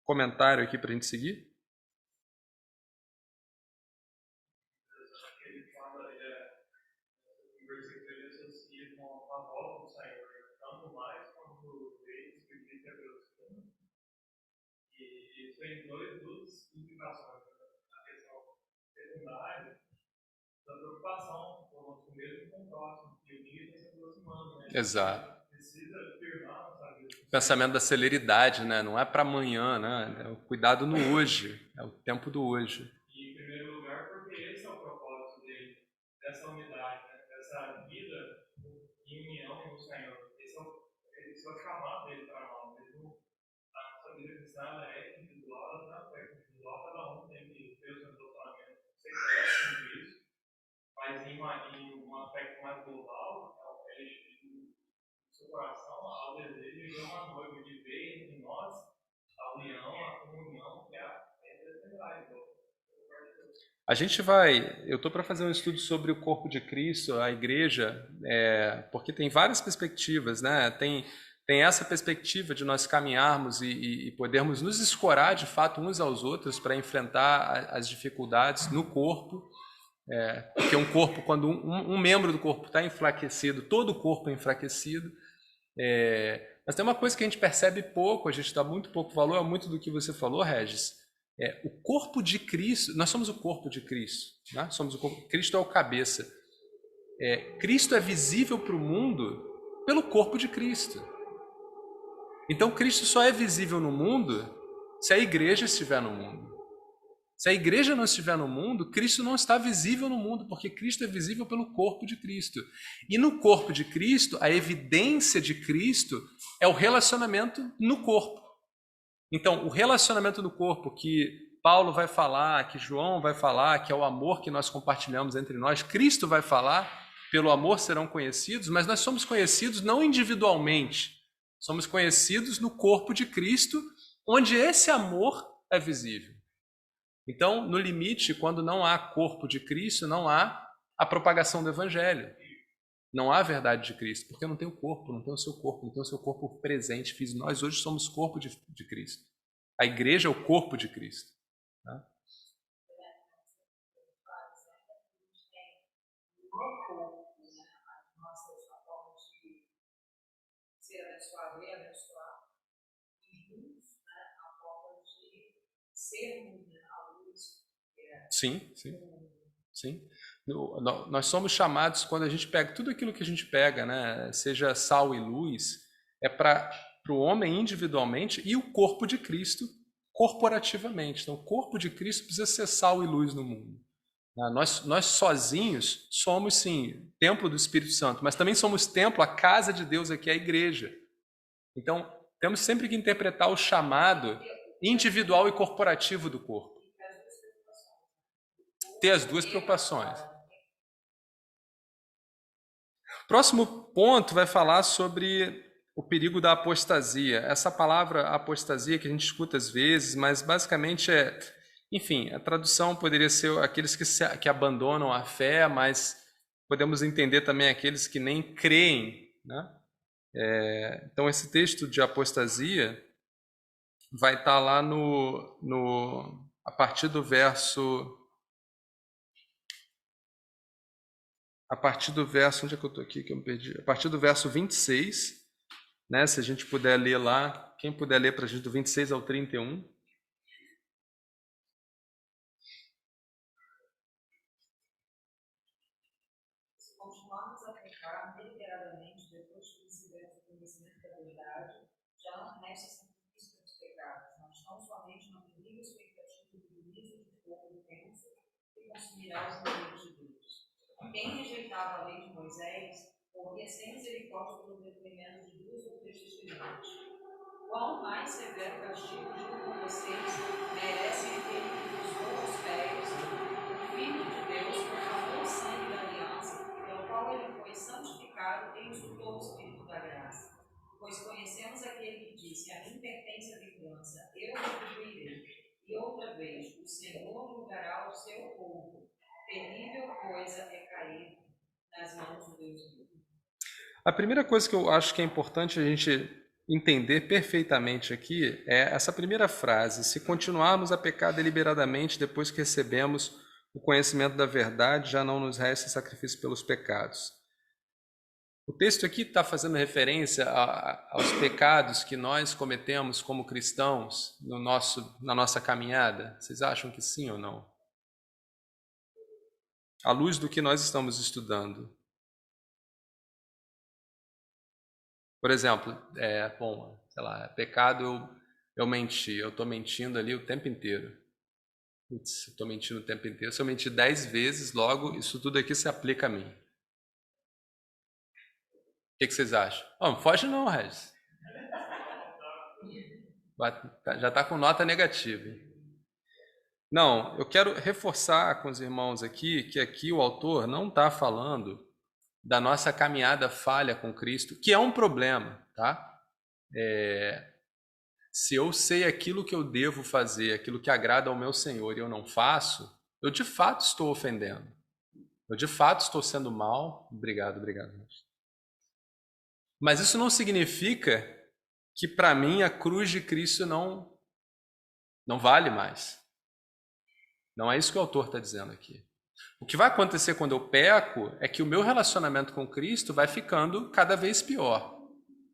comentário aqui para a gente seguir? Ele fala, em versículo, ele associa com a volta do Senhor, tanto mais quanto eles que dizem a Deus. E isso tem duas implicações. A questão secundária da preocupação com o mesmo com o próximo, que o dia está se aproximando, né? Exato. Precisa firmar nossa vida. O pensamento da celeridade, né? Não é para amanhã, né? É o cuidado no hoje, é o tempo do hoje. E, em primeiro lugar, porque esse é o propósito dele, dessa unidade, né? Dessa vida em união com o Senhor. Esse é o chamado dele para nós. A nossa vida cristã ela é individual, ela não é individual, cada um tem que ter o seu relacionamento secreto com isso, mas em um aspecto mais global, o seu coração, ao desejo de ver uma noiva, de ver entre nós a união, a comunhão que é a eternidade. A gente eu estou para fazer um estudo sobre o corpo de Cristo, a igreja, porque tem várias perspectivas, né? Tem essa perspectiva de nós caminharmos e podermos nos escorar de fato uns aos outros para enfrentar as dificuldades no corpo, porque um corpo, quando um membro do corpo está enfraquecido, todo o corpo é enfraquecido. Mas tem uma coisa que a gente percebe pouco, a gente dá muito pouco valor, é muito do que você falou, Regis. O corpo de Cristo, nós somos o corpo de Cristo, né? Cristo é o cabeça. Cristo é visível para o mundo pelo corpo de Cristo. Então Cristo só é visível no mundo se a igreja estiver no mundo. Se a igreja não estiver no mundo, Cristo não está visível no mundo, porque Cristo é visível pelo corpo de Cristo. E no corpo de Cristo, a evidência de Cristo é o relacionamento no corpo. Então, o relacionamento no corpo que Paulo vai falar, que João vai falar, que é o amor que nós compartilhamos entre nós, Cristo vai falar, pelo amor serão conhecidos, mas nós somos conhecidos não individualmente, somos conhecidos no corpo de Cristo, onde esse amor é visível. Então, no limite, quando não há corpo de Cristo, não há a propagação do Evangelho. Não há verdade de Cristo, porque não tem o corpo, não tem o seu corpo, não tem o seu corpo presente, físico. Nós hoje somos corpo de Cristo. A igreja é o corpo de Cristo. Tá? Ser abençoado e abençoar, e juntos, a forma de sermos a luz. Sim. Nós somos chamados, quando a gente pega tudo aquilo que a gente pega, né, seja sal e luz, é para o homem individualmente e o corpo de Cristo corporativamente. Então, o corpo de Cristo precisa ser sal e luz no mundo. Nós sozinhos somos, sim, templo do Espírito Santo, mas também somos templo, a casa de Deus aqui, a igreja. Então, temos sempre que interpretar o chamado individual e corporativo do corpo. Ter as duas preocupações. Próximo ponto vai falar sobre o perigo da apostasia. Essa palavra apostasia que a gente escuta às vezes, mas basicamente enfim, a tradução poderia ser aqueles que abandonam a fé, mas podemos entender também aqueles que nem creem, né? Então esse texto de apostasia vai estar lá a partir do verso... onde é que eu estou aqui, que eu me perdi? A partir do verso 26, né? Se a gente puder ler lá, quem puder ler para a gente do 26 ao 31. Se continuarmos a pecar deliberadamente depois que recebemos o conhecimento da verdade, já não resta sacrifício pelos pecados, mas tão somente uma terrível expectativa do juízo fogo intenso que consumirá os inimigos de Deus. Quem rejeitava a lei de Moisés morria sem misericórdia pelo detrimento de 2 ou 3 testemunhas. Quão mais severo castigo julgam vocês merecem aquele que pisou os pés, o Filho de Deus, profanou o sangue da aliança, pelo qual ele foi santificado e insultou o Espírito da graça. Pois conhecemos aquele que disse: a mim pertence a vingança, eu retribuirei. E outra vez, o Senhor julgará o seu povo. Terrível coisa é cair nas mãos do Deus vivo. A primeira coisa que eu acho que é importante a gente entender perfeitamente aqui é essa primeira frase: se continuarmos a pecar deliberadamente depois que recebemos o conhecimento da verdade, já não nos resta sacrifício pelos pecados. O texto aqui está fazendo referência aos pecados que nós cometemos como cristãos na nossa caminhada. Vocês acham que sim ou não? À luz do que nós estamos estudando. Por exemplo, sei lá, pecado, eu menti, eu estou mentindo ali o tempo inteiro. Putz, eu estou mentindo o tempo inteiro. Se eu mentir 10 vezes, logo, isso tudo aqui se aplica a mim. O que vocês acham? Não foge não, Regis. Já está com nota negativa. Não, eu quero reforçar com os irmãos aqui que aqui o autor não está falando da nossa caminhada falha com Cristo, que é um problema, tá? Se eu sei aquilo que eu devo fazer, aquilo que agrada ao meu Senhor e eu não faço, eu de fato estou ofendendo. Eu de fato estou sendo mal. Obrigado. Mas isso não significa que para mim a cruz de Cristo não vale mais. Não é isso que o autor está dizendo aqui. O que vai acontecer quando eu peco é que o meu relacionamento com Cristo vai ficando cada vez pior.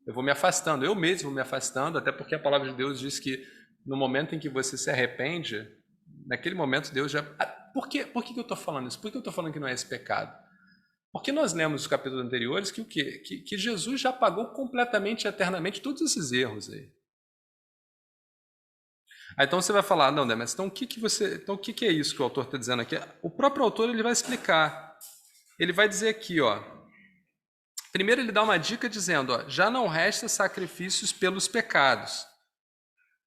Eu vou me afastando, eu mesmo vou me afastando, até porque a palavra de Deus diz que no momento em que você se arrepende, naquele momento Deus já... Por que eu estou falando isso? Por que eu estou falando que não é esse pecado? Porque nós lemos os capítulos anteriores que o quê? Que Jesus já pagou completamente, eternamente, todos esses erros aí. Então você vai falar, não, mas então o que é isso que o autor está dizendo aqui? O próprio autor ele vai explicar. Ele vai dizer aqui, ó. Primeiro ele dá uma dica dizendo, ó, já não resta sacrifícios pelos pecados.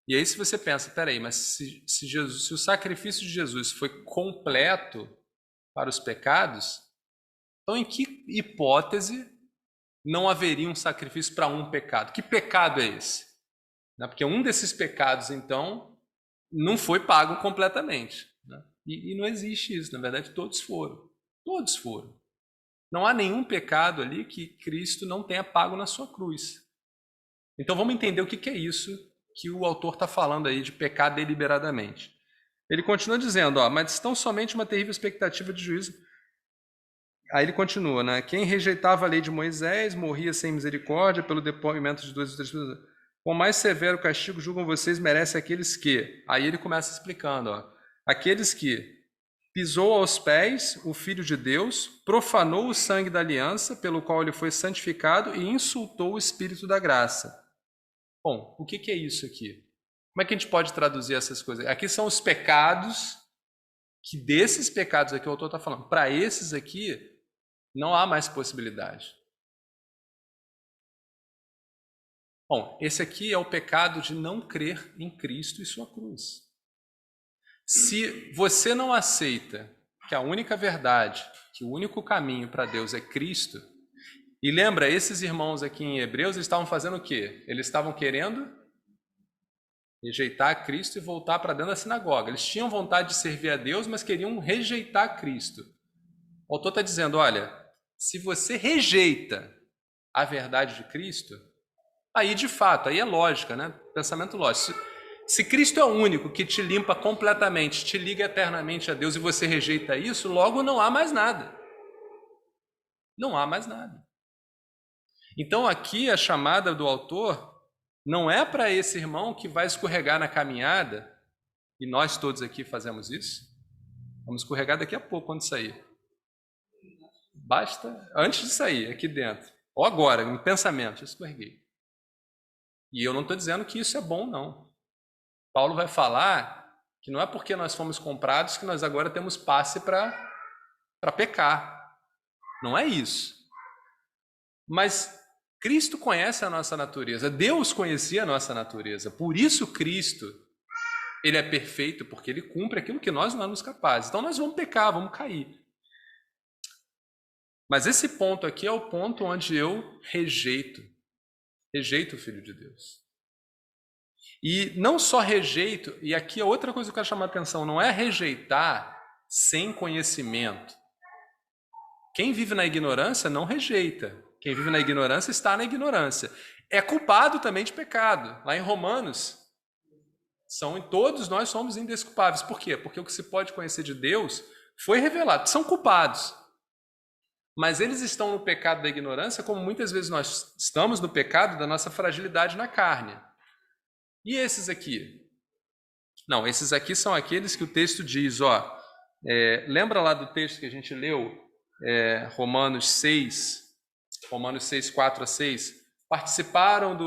E aí se você pensa, peraí, mas se o sacrifício de Jesus foi completo para os pecados, então em que hipótese não haveria um sacrifício para um pecado? Que pecado é esse? Porque um desses pecados, então, não foi pago completamente. E não existe isso, na verdade todos foram. Todos foram. Não há nenhum pecado ali que Cristo não tenha pago na sua cruz. Então vamos entender o que é isso que o autor está falando aí de pecar deliberadamente. Ele continua dizendo, ó, mas tão somente uma terrível expectativa de juízo. Aí ele continua, né? Quem rejeitava a lei de Moisés morria sem misericórdia pelo depoimento de 2 ou 3 pessoas. Com mais severo castigo julgam vocês merece aqueles que... Aí ele começa explicando, ó, aqueles que pisou aos pés o Filho de Deus, profanou o sangue da aliança, pelo qual ele foi santificado, e insultou o Espírito da graça. Bom, o que é isso aqui? Como é que a gente pode traduzir essas coisas? Aqui são os pecados, que desses pecados aqui o autor está falando. Para esses aqui, não há mais possibilidade. Bom, esse aqui é o pecado de não crer em Cristo e sua cruz. Se você não aceita que a única verdade, que o único caminho para Deus é Cristo, e lembra, esses irmãos aqui em Hebreus, eles estavam fazendo o quê? Eles estavam querendo rejeitar Cristo e voltar para dentro da sinagoga. Eles tinham vontade de servir a Deus, mas queriam rejeitar Cristo. O autor está dizendo, olha, se você rejeita a verdade de Cristo, aí de fato, aí é lógica, né? Pensamento lógico. Se Cristo é o único que te limpa completamente, te liga eternamente a Deus e você rejeita isso, logo não há mais nada. Não há mais nada. Então aqui a chamada do autor não é para esse irmão que vai escorregar na caminhada, e nós todos aqui fazemos isso. Vamos escorregar daqui a pouco quando sair. Basta, antes de sair, aqui dentro. Ou agora, em pensamento, eu escorreguei. E eu não estou dizendo que isso é bom, não. Paulo vai falar Que não é porque nós fomos comprados que nós agora temos passe para pecar. Não é isso. Mas Cristo conhece a nossa natureza, Deus conhecia a nossa natureza. Por isso Cristo, ele é perfeito, porque ele cumpre aquilo que nós não somos capazes. Então nós vamos pecar, vamos cair. Mas esse ponto aqui é o ponto onde eu rejeito o Filho de Deus. E não só rejeito, e aqui é outra coisa que eu quero chamar a atenção, não é rejeitar sem conhecimento. Quem vive na ignorância não rejeita. Quem vive na ignorância está na ignorância. É culpado também de pecado. Lá em Romanos, todos nós somos indesculpáveis. Por quê? Porque o que se pode conhecer de Deus foi revelado. São culpados. Mas eles estão no pecado da ignorância, como muitas vezes nós estamos no pecado da nossa fragilidade na carne. E esses aqui? Não, esses aqui são aqueles que o texto diz, lembra lá do texto que a gente leu, Romanos 6, 4 a 6? Participaram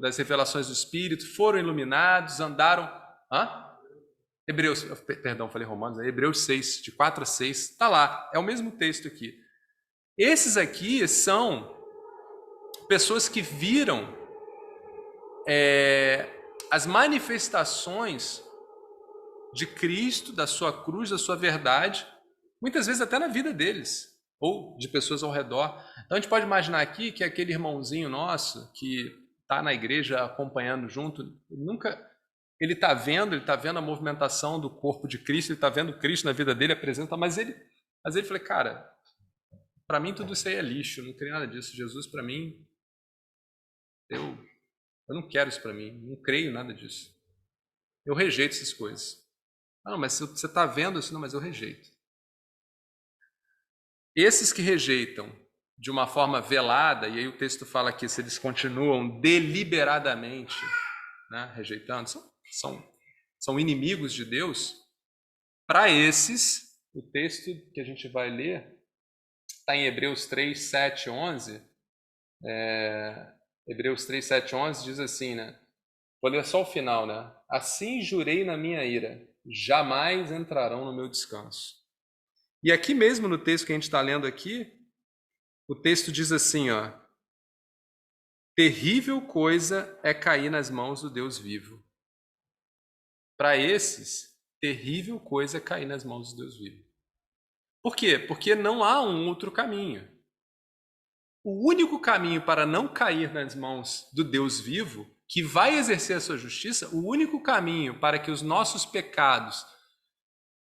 das revelações do Espírito, foram iluminados, andaram... Hebreus 6, de 4 a 6, está lá, é o mesmo texto aqui. Esses aqui são pessoas que viram as manifestações de Cristo, da sua cruz, da sua verdade, muitas vezes até na vida deles, ou de pessoas ao redor. Então a gente pode imaginar aqui que aquele irmãozinho nosso que está na igreja acompanhando junto, ele está vendo a movimentação do corpo de Cristo, ele está vendo Cristo na vida dele, apresenta, mas ele fala, cara, para mim tudo isso aí é lixo, eu não queria nada disso. Jesus, para mim, eu não quero isso para mim, não creio em nada disso. Eu rejeito essas coisas. Não, mas você está vendo isso? Não, mas eu rejeito. Esses que rejeitam de uma forma velada, e aí o texto fala que se eles continuam deliberadamente, né, rejeitando, são inimigos de Deus. Para esses, o texto que a gente vai ler está em Hebreus 3, 7, 11. Hebreus 3, 7, 11 diz assim, né? Vou ler só o final, né? Assim jurei na minha ira, jamais entrarão no meu descanso. E aqui mesmo no texto que a gente está lendo aqui, o texto diz assim, terrível coisa é cair nas mãos do Deus vivo. Para esses, terrível coisa é cair nas mãos do Deus vivo. Por quê? Porque não há um outro caminho. O único caminho para não cair nas mãos do Deus vivo, que vai exercer a sua justiça, o único caminho para que os nossos pecados,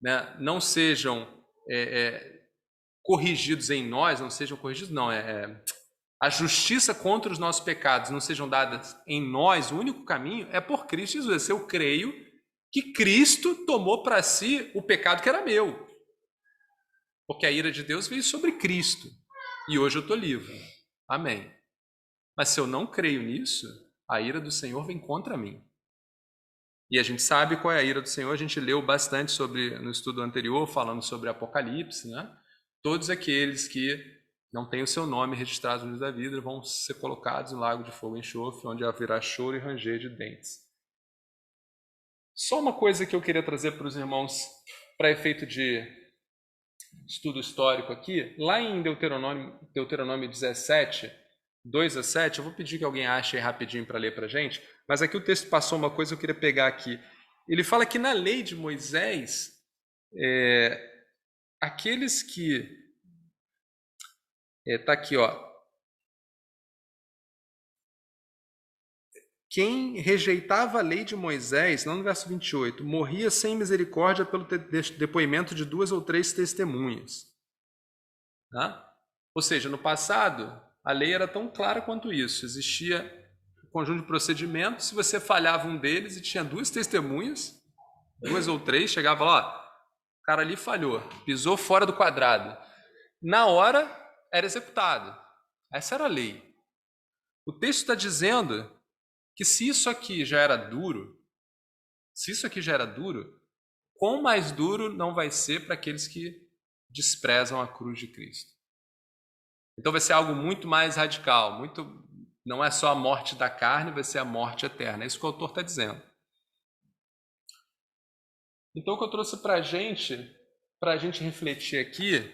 né, não sejam corrigidos em nós, a justiça contra os nossos pecados não sejam dadas em nós, o único caminho é por Cristo Jesus. Eu creio que Cristo tomou para si o pecado que era meu. Porque a ira de Deus veio sobre Cristo. E hoje eu estou livre. Amém. Mas se eu não creio nisso, a ira do Senhor vem contra mim. E a gente sabe qual é a ira do Senhor. A gente leu bastante no estudo anterior, falando sobre Apocalipse, né? Todos aqueles que não têm o seu nome registrado no livro da vida vão ser colocados no lago de fogo e enxofre, onde haverá choro e ranger de dentes. Só uma coisa que eu queria trazer para os irmãos, para efeito de estudo histórico aqui, lá em Deuteronômio 17, 2 a 7, eu vou pedir que alguém ache aí rapidinho para ler para a gente, mas aqui o texto passou uma coisa que eu queria pegar aqui. Ele fala que na lei de Moisés, aqueles que... Está aqui, quem rejeitava a lei de Moisés, lá no verso 28, morria sem misericórdia pelo depoimento de 2 ou 3 testemunhas. Tá? Ou seja, no passado, a lei era tão clara quanto isso. Existia um conjunto de procedimentos, se você falhava um deles e tinha 2 testemunhas, 2 ou 3, chegava lá, o cara ali falhou, pisou fora do quadrado. Na hora, era executado. Essa era a lei. O texto está dizendo que se isso aqui já era duro, quão mais duro não vai ser para aqueles que desprezam a cruz de Cristo. Então vai ser algo muito mais radical, não é só a morte da carne, vai ser a morte eterna. É isso que o autor está dizendo. Então, o que eu trouxe para a gente refletir aqui,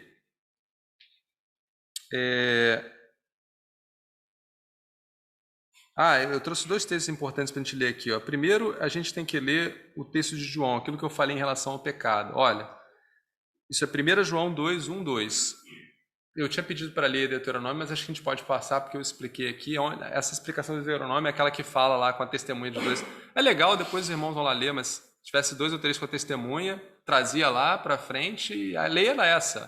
eu trouxe 2 textos importantes para a gente ler aqui. Ó. Primeiro, a gente tem que ler o texto de João, aquilo que eu falei em relação ao pecado. Olha, isso é 1 João 2, 1, 2. Eu tinha pedido para ler Deuteronômio, mas acho que a gente pode passar, porque eu expliquei aqui. Essa explicação do Deuteronômio é aquela que fala lá com a testemunha de 2. É legal, depois os irmãos vão lá ler, mas se tivesse 2 ou 3 com a testemunha, trazia lá para frente e a lei era essa.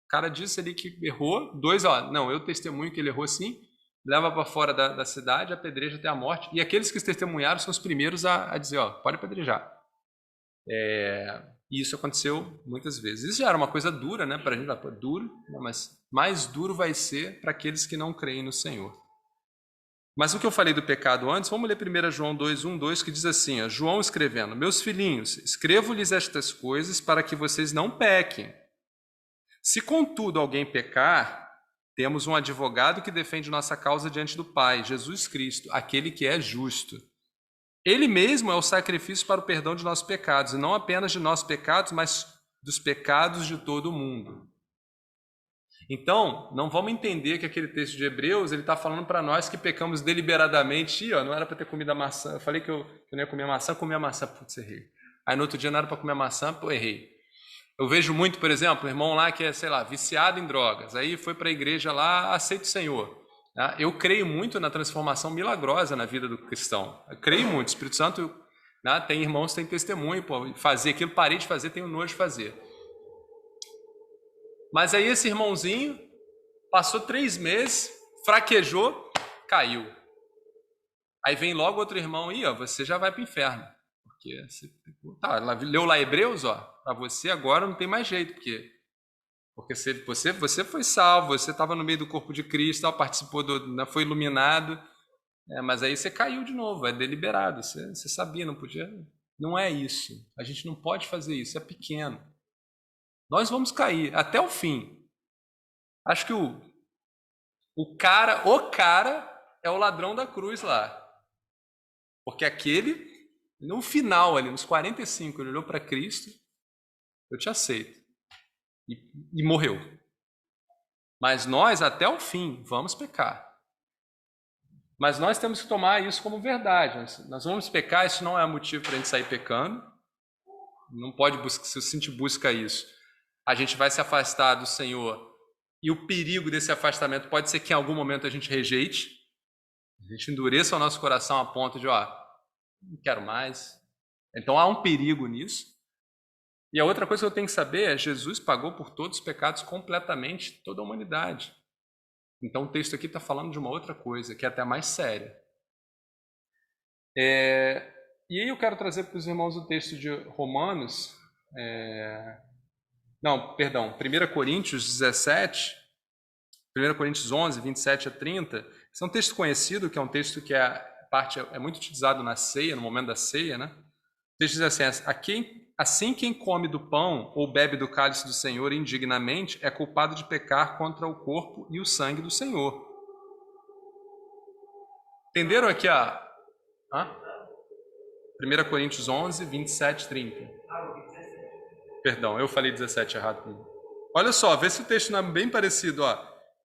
O cara disse ali que errou, 2, não, eu testemunho que ele errou sim, leva para fora da cidade, apedreja até a morte. E aqueles que testemunharam são os primeiros a dizer, pode apedrejar. E isso aconteceu muitas vezes. Isso já era uma coisa dura, né? Para a gente, duro, mas mais duro vai ser para aqueles que não creem no Senhor. Mas o que eu falei do pecado antes, vamos ler 1 João 2, 1, 2, que diz assim, João escrevendo, meus filhinhos, escrevo-lhes estas coisas para que vocês não pequem. Se contudo alguém pecar, temos um advogado que defende nossa causa diante do Pai, Jesus Cristo, aquele que é justo. Ele mesmo é o sacrifício para o perdão de nossos pecados, e não apenas de nossos pecados, mas dos pecados de todo o mundo. Então, não vamos entender que aquele texto de Hebreus, ele está falando para nós que pecamos deliberadamente. Não era para ter comido a maçã. Eu falei que eu não ia comer a maçã, comi a maçã, putz, errei. Aí no outro dia não era para comer a maçã, errei. Eu vejo muito, por exemplo, um irmão lá que é, viciado em drogas. Aí foi para a igreja lá, aceita o Senhor. Eu creio muito na transformação milagrosa na vida do cristão. Eu creio muito. O Espírito Santo, tem irmãos que têm testemunho, fazer aquilo, parei de fazer, tenho nojo de fazer. Mas aí esse irmãozinho passou 3 meses, fraquejou, caiu. Aí vem logo outro irmão aí, você já vai para o inferno. Porque leu lá Hebreus, para você agora não tem mais jeito, porque você foi salvo, você estava no meio do corpo de Cristo, participou foi iluminado, mas aí você caiu de novo, é deliberado, você sabia, não podia. Não é isso, a gente não pode fazer isso, é pequeno. Nós vamos cair até o fim. Acho que o cara é o ladrão da cruz lá. Porque aquele, no final ali, nos 45, ele olhou para Cristo, eu te aceito. E morreu. Mas nós, até o fim, vamos pecar. Mas nós temos que tomar isso como verdade. Nós vamos pecar, isso não é motivo para a gente sair pecando. Não pode buscar, se a gente busca isso. A gente vai se afastar do Senhor, e o perigo desse afastamento pode ser que em algum momento a gente rejeite, a gente endureça o nosso coração a ponto de, não quero mais. Então há um perigo nisso. E a outra coisa que eu tenho que saber é, Jesus pagou por todos os pecados completamente, toda a humanidade. Então o texto aqui está falando de uma outra coisa, que é até mais séria. E aí eu quero trazer para os irmãos o texto de Romanos... 1 Coríntios 17, 1 Coríntios 11, 27 a 30, esse é um texto conhecido, que é um texto que é muito utilizado na ceia, no momento da ceia, né? O texto diz assim, assim quem come do pão ou bebe do cálice do Senhor indignamente é culpado de pecar contra o corpo e o sangue do Senhor. Entenderam aqui 1 Coríntios 11, 27 e 30. Perdão, eu falei 17 errado. Olha só, vê se o texto não é bem parecido.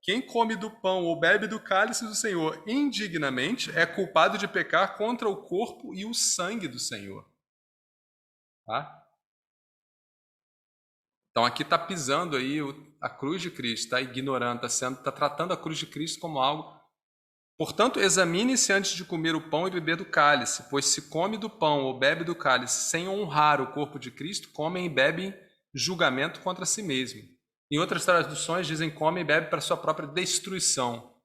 Quem come do pão ou bebe do cálice do Senhor indignamente é culpado de pecar contra o corpo e o sangue do Senhor. Então aqui está pisando aí a cruz de Cristo, está ignorando, está tratando a cruz de Cristo como algo. Portanto, examine-se antes de comer o pão e beber do cálice, pois se come do pão ou bebe do cálice sem honrar o corpo de Cristo, comem e bebem julgamento contra si mesmo. Em outras traduções dizem comem e bebem para sua própria destruição.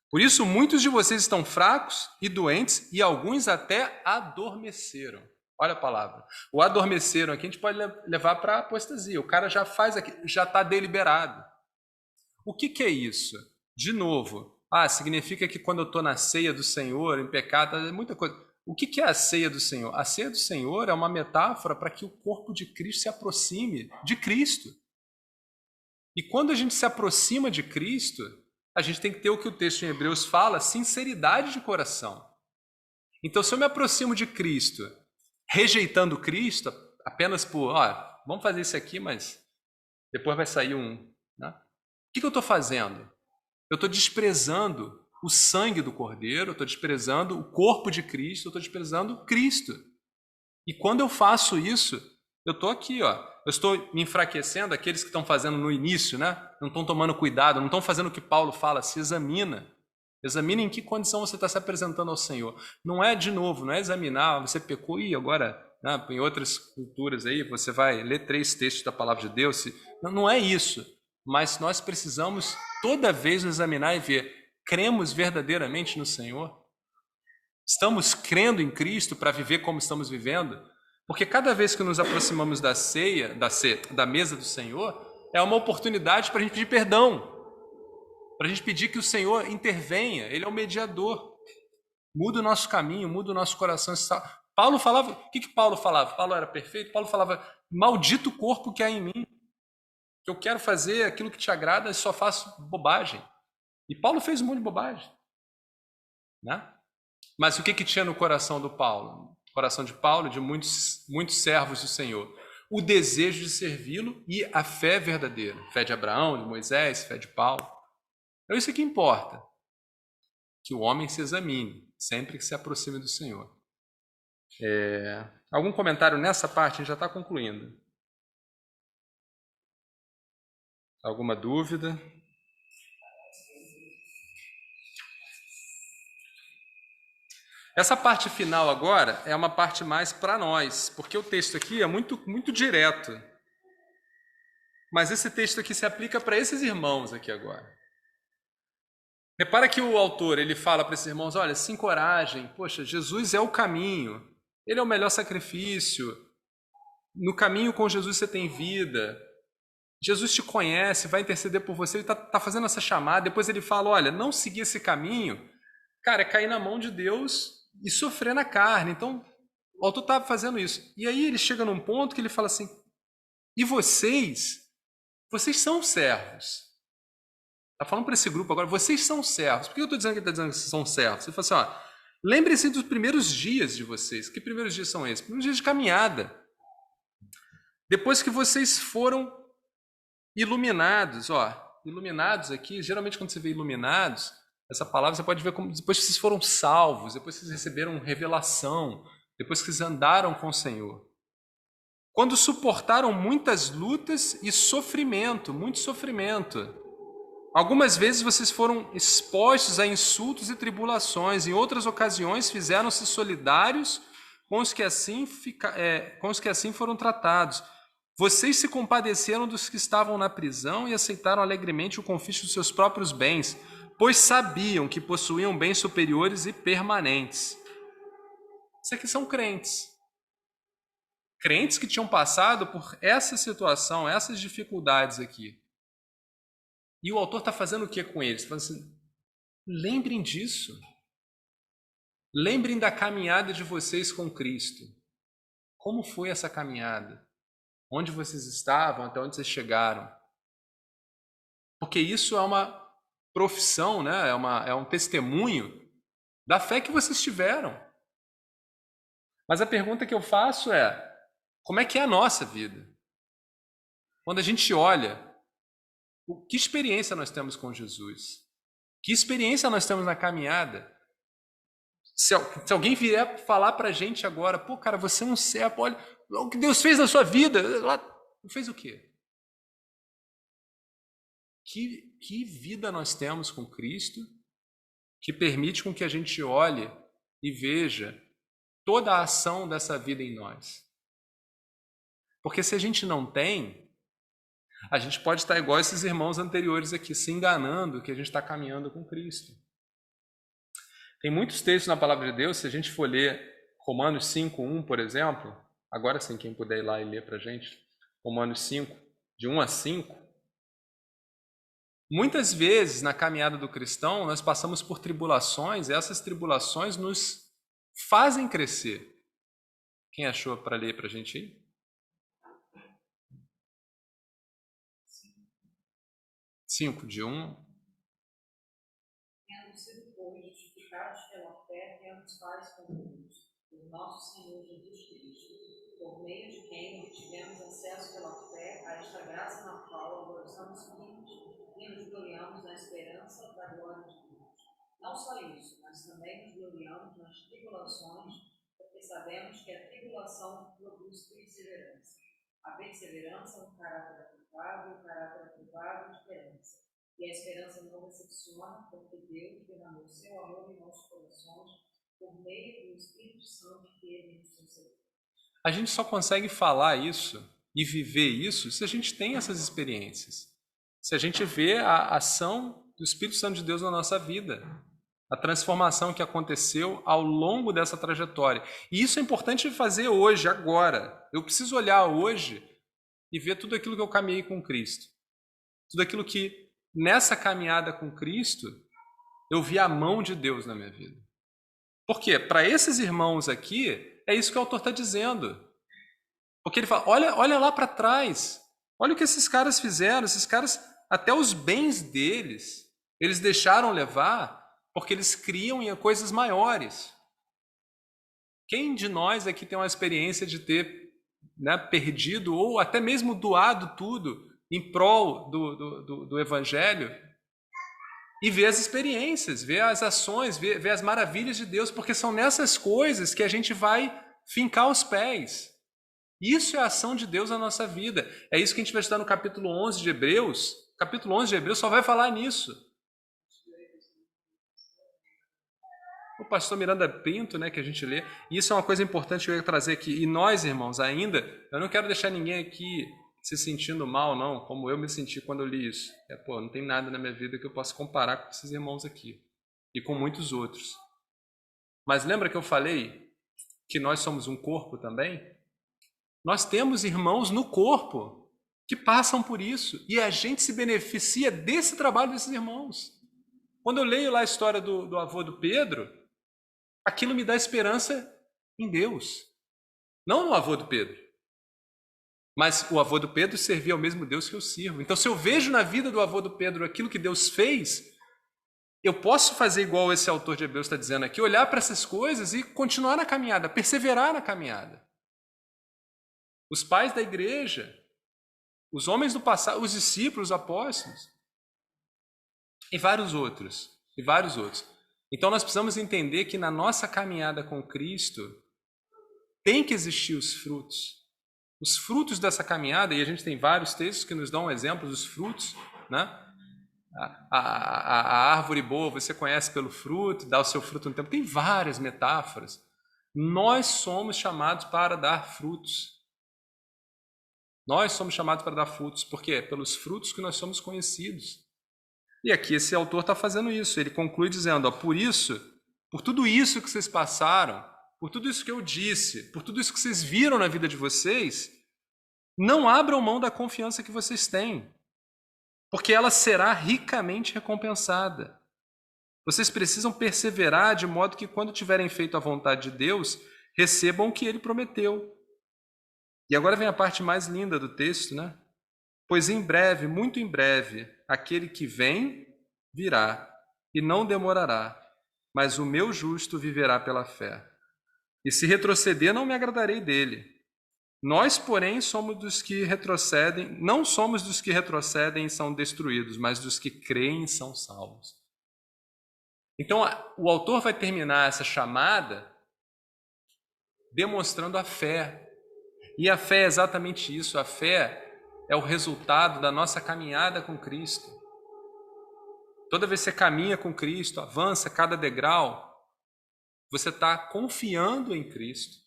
Por isso, muitos de vocês estão fracos e doentes e alguns até adormeceram. Olha a palavra. O adormeceram aqui a gente pode levar para a apostasia. O cara já faz aqui, já está deliberado. O que é isso? De novo... significa que quando eu estou na ceia do Senhor, em pecado, é muita coisa. O que é a ceia do Senhor? A ceia do Senhor é uma metáfora para que o corpo de Cristo se aproxime de Cristo. E quando a gente se aproxima de Cristo, a gente tem que ter o que o texto em Hebreus fala, sinceridade de coração. Então, se eu me aproximo de Cristo, rejeitando Cristo, apenas por, ó, vamos fazer isso aqui, mas depois vai sair um, né? O que eu estou fazendo? Eu estou desprezando o sangue do Cordeiro, eu estou desprezando o corpo de Cristo, eu estou desprezando Cristo. E quando eu faço isso, eu estou aqui, ó, eu estou me enfraquecendo, aqueles que estão fazendo no início, né? Não estão tomando cuidado, não estão fazendo o que Paulo fala, se examina. Examina em que condição você está se apresentando ao Senhor. Não é, de novo, não é examinar, você pecou e agora, né, em outras culturas aí, você vai ler 3 textos da palavra de Deus. Não é isso. Mas nós precisamos toda vez nos examinar e ver, cremos verdadeiramente no Senhor? Estamos crendo em Cristo para viver como estamos vivendo? Porque cada vez que nos aproximamos da ceia, da mesa do Senhor, é uma oportunidade para a gente pedir perdão, para a gente pedir que o Senhor intervenha. Ele é o mediador. Muda o nosso caminho, muda o nosso coração. Paulo falava, o que Paulo falava? Paulo era perfeito? Paulo falava, maldito o corpo que há em mim. Eu quero fazer aquilo que te agrada e só faço bobagem. E Paulo fez um monte de bobagem, né? Mas o que tinha no coração do Paulo? No coração de Paulo e de muitos servos do Senhor? O desejo de servi-lo e a fé verdadeira. Fé de Abraão, de Moisés, fé de Paulo. Então isso que importa. Que o homem se examine sempre que se aproxime do Senhor. Algum comentário nessa parte? A gente já está concluindo. Alguma dúvida? Essa parte final agora é uma parte mais para nós, porque o texto aqui é muito, muito direto. Mas esse texto aqui se aplica para esses irmãos aqui agora. Repara que o autor ele fala para esses irmãos, olha, se encorajem, poxa, Jesus é o caminho, ele é o melhor sacrifício, no caminho com Jesus você tem vida, Jesus te conhece, vai interceder por você, ele está fazendo essa chamada, depois ele fala, olha, não seguir esse caminho, cara, é cair na mão de Deus e sofrer na carne. Então, o autor está fazendo isso. E aí ele chega num ponto que ele fala assim, e vocês são servos. Está falando para esse grupo agora, vocês são servos. Por que eu estou dizendo que ele está dizendo que vocês são servos? Ele fala assim, ó, lembre-se dos primeiros dias de vocês. Que primeiros dias são esses? Primeiros dias de caminhada. Depois que vocês foram iluminados, ó, iluminados aqui, geralmente quando você vê iluminados, essa palavra você pode ver como depois que vocês foram salvos, depois que vocês receberam revelação, depois que vocês andaram com o Senhor. Quando suportaram muitas lutas e sofrimento, muito sofrimento. Algumas vezes vocês foram expostos a insultos e tribulações, em outras ocasiões fizeram-se solidários com os que assim foram tratados. Vocês se compadeceram dos que estavam na prisão e aceitaram alegremente o confisco dos seus próprios bens, pois sabiam que possuíam bens superiores e permanentes. Isso aqui são crentes. Crentes que tinham passado por essa situação, essas dificuldades aqui. E o autor está fazendo o que com eles? Está falando assim, lembrem disso. Lembrem da caminhada de vocês com Cristo. Como foi essa caminhada? Onde vocês estavam, até onde vocês chegaram? Porque isso é uma profissão, né? É um testemunho da fé que vocês tiveram. Mas a pergunta que eu faço é, como é que é a nossa vida? Quando a gente olha, que experiência nós temos com Jesus? Que experiência nós temos na caminhada? Se alguém vier falar para a gente agora, pô, cara, você é um servo, olha o que Deus fez na sua vida. Fez o quê? Que vida nós temos com Cristo que permite com que a gente olhe e veja toda a ação dessa vida em nós? Porque se a gente não tem, a gente pode estar igual esses irmãos anteriores aqui, se enganando que a gente está caminhando com Cristo. Tem muitos textos na palavra de Deus, se a gente for ler Romanos 5:1, por exemplo, agora sim, quem puder ir lá e ler para a gente, Romanos 5, de 1 a 5, muitas vezes na caminhada do cristão nós passamos por tribulações e essas tribulações nos fazem crescer. Quem achou para ler para a gente aí? 5, de 1. Tendo sido, pois, justificados pela fé, temos paz com Deus, por nosso Senhor Jesus Cristo, por meio de quem obtivemos acesso pela fé a esta graça na qual agora estamos firmes e nos gloriamos na esperança da glória de Deus. Não só isso, mas também nos gloriamos nas tribulações, porque sabemos que a tribulação produz perseverança. A perseverança, um caráter aprovado, o caráter aprovado, esperança. E a esperança não decepciona, porque Deus derramou seu amor em nossos corações por meio do Espírito Santo que ele nos concedeu. A gente só consegue falar isso e viver isso se a gente tem essas experiências. Se a gente vê a ação do Espírito Santo de Deus na nossa vida, a transformação que aconteceu ao longo dessa trajetória. E isso é importante fazer hoje, agora. Eu preciso olhar hoje e ver tudo aquilo que eu caminhei com Cristo. Tudo aquilo que, nessa caminhada com Cristo, eu vi a mão de Deus na minha vida. Por quê? Para esses irmãos aqui, é isso que o autor está dizendo. Porque ele fala, olha lá para trás. Olha o que esses caras fizeram. Esses caras, até os bens deles, eles deixaram levar porque eles criam em coisas maiores. Quem de nós aqui tem uma experiência de ter, né, perdido ou até mesmo doado tudo em prol do Evangelho e ver as experiências, ver as ações, ver as maravilhas de Deus, porque são nessas coisas que a gente vai fincar os pés. Isso é a ação de Deus na nossa vida. É isso que a gente vai estudar no capítulo 11 de Hebreus. O capítulo 11 de Hebreus só vai falar nisso. O pastor Miranda Pinto, né, que a gente lê, e isso é uma coisa importante que eu ia trazer aqui. E nós, irmãos, ainda, eu não quero deixar ninguém aqui se sentindo mal, não, como eu me senti quando eu li isso. Não tem nada na minha vida que eu possa comparar com esses irmãos aqui e com muitos outros. Mas lembra que eu falei que nós somos um corpo também? Nós temos irmãos no corpo que passam por isso e a gente se beneficia desse trabalho desses irmãos. Quando eu leio lá a história do avô do Pedro, aquilo me dá esperança em Deus. Não no avô do Pedro. Mas o avô do Pedro servia ao mesmo Deus que eu sirvo. Então, se eu vejo na vida do avô do Pedro aquilo que Deus fez, eu posso fazer igual esse autor de Hebreus está dizendo aqui, olhar para essas coisas e continuar na caminhada, perseverar na caminhada. Os pais da igreja, os homens do passado, os discípulos, os apóstolos, e vários outros. Então, nós precisamos entender que na nossa caminhada com Cristo tem que existir os frutos. Os frutos dessa caminhada, e a gente tem vários textos que nos dão exemplos dos frutos, né? A árvore boa você conhece pelo fruto, dá o seu fruto no tempo. Tem várias metáforas. Nós somos chamados para dar frutos. Nós somos chamados para dar frutos. Por quê? Pelos frutos que nós somos conhecidos. E aqui esse autor está fazendo isso. Ele conclui dizendo, por isso, por tudo isso que vocês passaram, por tudo isso que eu disse, por tudo isso que vocês viram na vida de vocês, não abram mão da confiança que vocês têm, porque ela será ricamente recompensada. Vocês precisam perseverar de modo que, quando tiverem feito a vontade de Deus, recebam o que Ele prometeu. E agora vem a parte mais linda do texto, né? Pois em breve, muito em breve, aquele que vem, virá, e não demorará, mas o meu justo viverá pela fé. E se retroceder, não me agradarei dele. Nós, porém, somos dos que retrocedem, não somos dos que retrocedem e são destruídos, mas dos que creem e são salvos. Então, o autor vai terminar essa chamada demonstrando a fé. E a fé é exatamente isso, a fé é o resultado da nossa caminhada com Cristo. Toda vez que você caminha com Cristo, avança cada degrau, você está confiando em Cristo.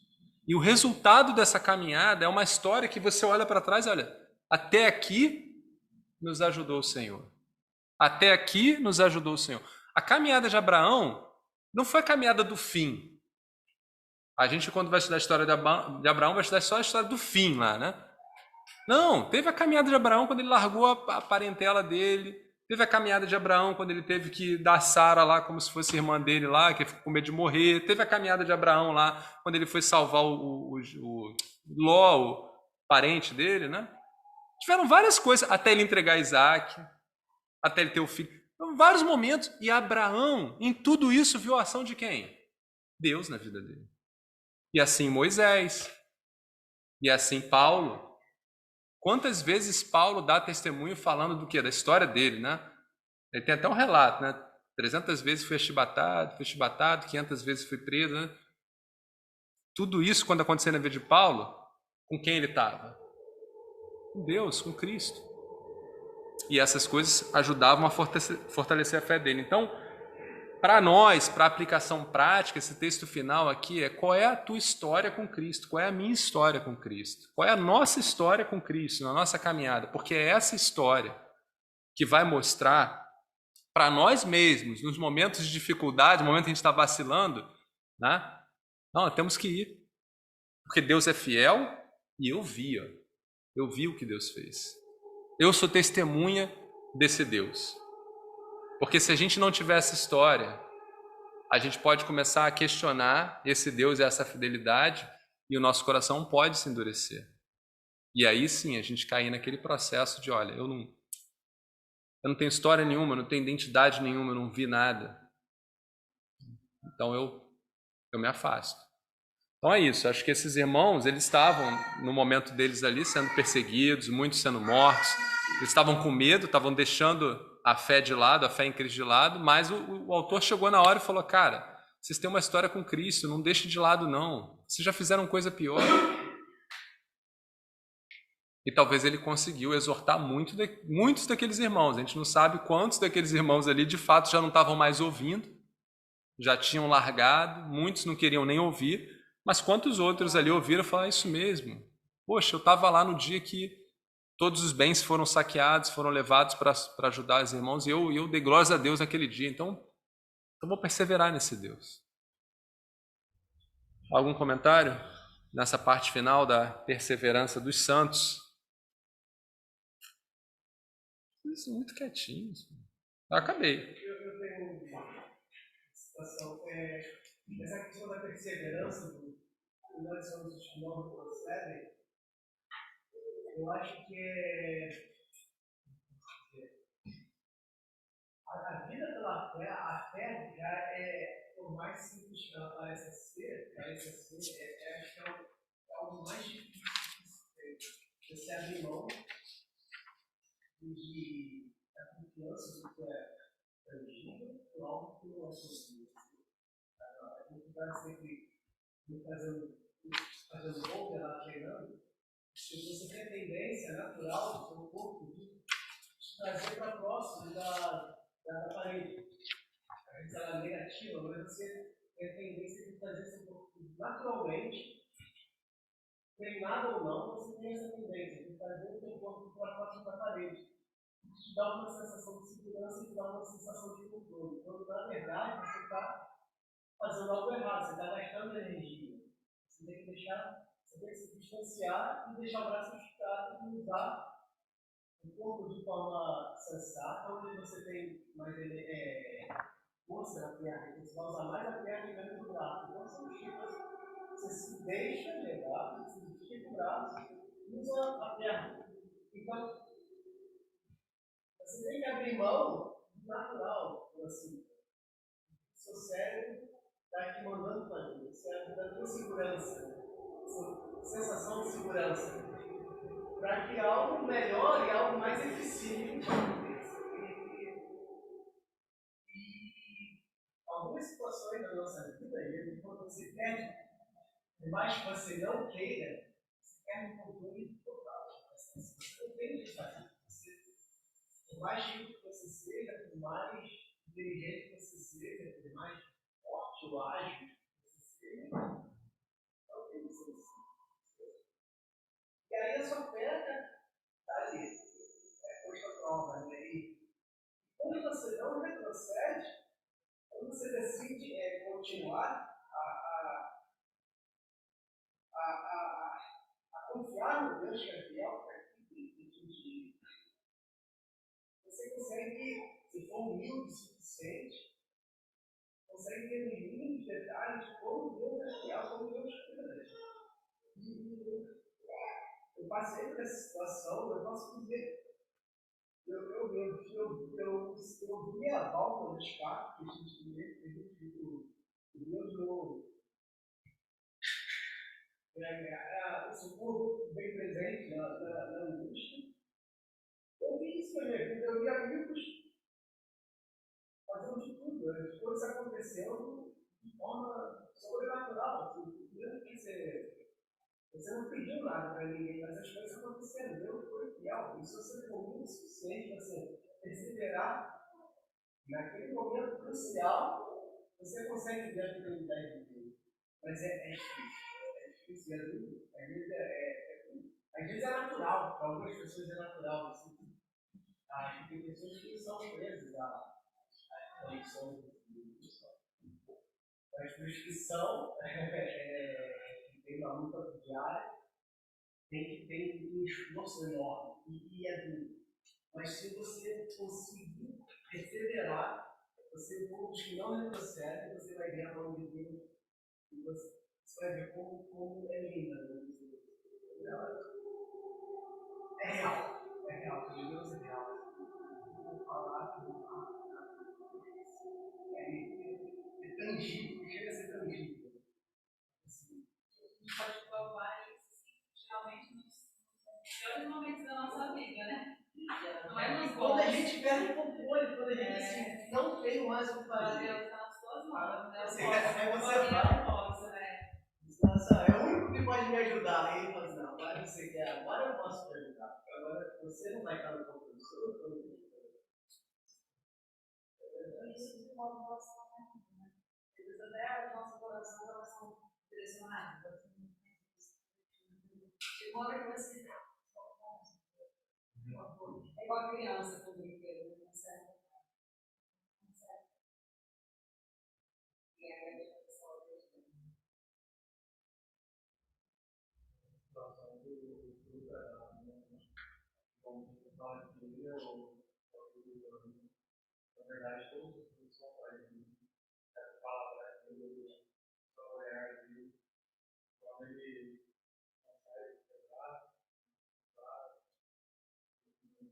E o resultado dessa caminhada é uma história que você olha para trás e olha, até aqui nos ajudou o Senhor. Até aqui nos ajudou o Senhor. A caminhada de Abraão não foi a caminhada do fim. A gente, quando vai estudar a história de Abraão, vai estudar só a história do fim lá, né? Não, teve a caminhada de Abraão quando ele largou a parentela dele. Teve a caminhada de Abraão quando ele teve que dar Sara lá como se fosse irmã dele lá, que ficou com medo de morrer. Teve a caminhada de Abraão lá quando ele foi salvar o Ló, o parente dele, né? Tiveram várias coisas, até ele entregar Isaac, até ele ter o filho. Então, vários momentos. E Abraão, em tudo isso, viu a ação de quem? Deus na vida dele. E assim Moisés, e assim Paulo. Quantas vezes Paulo dá testemunho falando do quê? Da história dele, né? Ele tem até um relato, né? 300 vezes fui chibatado, 500 vezes fui preso, né? Tudo isso, quando aconteceu na vida de Paulo, com quem ele estava? Com Deus, com Cristo. E essas coisas ajudavam a fortalecer a fé dele. Então, para nós, para a aplicação prática, esse texto final aqui é: qual é a tua história com Cristo? Qual é a minha história com Cristo? Qual é a nossa história com Cristo na nossa caminhada? Porque é essa história que vai mostrar para nós mesmos, nos momentos de dificuldade, no momento que a gente está vacilando, né? Não, temos que ir. Porque Deus é fiel e eu vi, ó. Eu vi o que Deus fez. Eu sou testemunha desse Deus. Porque se a gente não tiver essa história, a gente pode começar a questionar esse Deus e essa fidelidade, e o nosso coração pode se endurecer. E aí sim a gente cair naquele processo de: olha, eu não tenho história nenhuma, eu não tenho identidade nenhuma, eu não vi nada. Então eu me afasto. Então é isso, acho que esses irmãos, eles estavam no momento deles ali sendo perseguidos, muitos sendo mortos, eles estavam com medo, estavam deixando a fé de lado, a fé em Cristo de lado, mas o autor chegou na hora e falou: cara, vocês têm uma história com Cristo, não deixe de lado não, vocês já fizeram coisa pior. E talvez ele conseguiu exortar muitos daqueles irmãos. A gente não sabe quantos daqueles irmãos ali de fato já não estavam mais ouvindo, já tinham largado, muitos não queriam nem ouvir, mas quantos outros ali ouviram falar: isso mesmo. Poxa, eu estava lá no dia que todos os bens foram saqueados, foram levados para ajudar os irmãos, e eu dei glórias a Deus naquele dia. Então vou perseverar nesse Deus. Algum comentário nessa parte final da perseverança dos santos? Eles são muito quietinhos. Eu acabei. Eu tenho uma situação. Essa questão da perseverança, que nós somos os que não procedem, eu acho que a vida pela fé, a fé já é, por mais simples que ela pareça ser, acho que é algo mais difícil de se ter. Você abrir mão da confiança do que é tangível por algo que não é possível. A gente está sempre fazendo gol, ela treinando. Se você tem tendência natural do seu corpo de trazer para próximo da parede. A gente ela é negativa, mas você tem a tendência de trazer seu corpo naturalmente, treinado ou não, você tem essa tendência de trazer o seu corpo para próximo da parede. Isso te dá uma sensação de segurança e te dá uma sensação de controle. Quando, na verdade, você está fazendo algo errado, você está gastando energia. Você tem que se distanciar e deixar o braço esticado e usar o corpo de forma sensata, onde você tem mais força na perna, você vai usar mais a perna e menos o braço. Então, são esticas, você se deixa levar, você se estica o braço e usa a perna. Então, você tem que abrir mão do natural, assim. O seu cérebro está aqui mandando fazer, você está dando segurança, sensação de segurança, para que algo melhor e algo mais eficiente aconteça. E algumas situações da nossa vida, quando você perde, por mais que você não queira, você perde um controle total. Você não tem que fazer. Por mais chique que você seja, por mais inteligente que você seja, por mais forte ou ágil que você seja, não tem que ser assim. E aí a sua perna está ali, posta a prova, né? E quando você não retrocede, quando você decide continuar a confiar no Deus que é fiel, você consegue, se for humilde o suficiente, consegue ter um mínimo de detalhes de como Deus é fiel, como Deus cuida da gente. Eu passei por essa situação, eu posso dizer, eu vi a válvula do escape que a gente vê, o Deus o socorro bem presente na angústia. Eu vi isso na minha vida, eu vi amigos fazendo de tudo, as coisas acontecendo de forma sobrenatural. Quer dizer, você não pediu nada para ninguém, mas as coisas aconteceram. Deus foi fiel. E se você for muito suficiente, você perseverar naquele momento crucial, você consegue ver a fidelidade de Deus. Mas é difícil, é duro. Às vezes é natural, para algumas pessoas é natural. Assim. Tem pessoas que são presas às condições de as pessoas que são, que tem uma luta diária, tem um esforço enorme e é duro. Mas se você conseguir perseverar, você todos que não retrocedem, você vai ver a mão de Deus e você vai ver como é linda. É real, porque Deus é real. Vou falar que é tangível, chega a ser tangível. A gente pode provar isso, geralmente, nos piores momentos da nossa vida, né? Não é nos Quando a bons. gente perde o controle, quando a gente assim, não tem mais o que Para fazer. Deus, está nas suas mãos, né? Você Eu vai. posso, né? Nossa, é o único que pode me ajudar. Aí ele fala assim, não, agora você quer, agora eu posso te ajudar. Agora você não vai estar no controle, sou eu que vou te ajudar. Isso desenvolve o nosso coração, né? Eles até o nosso coração, elas são direcionadas. De modo que você é igual a criança com brinquedo, não consegue. E aí a pessoa Na verdade, todos os frutos são colhidos. Essa palavra de Deus são reais e quando ele consegue pegar,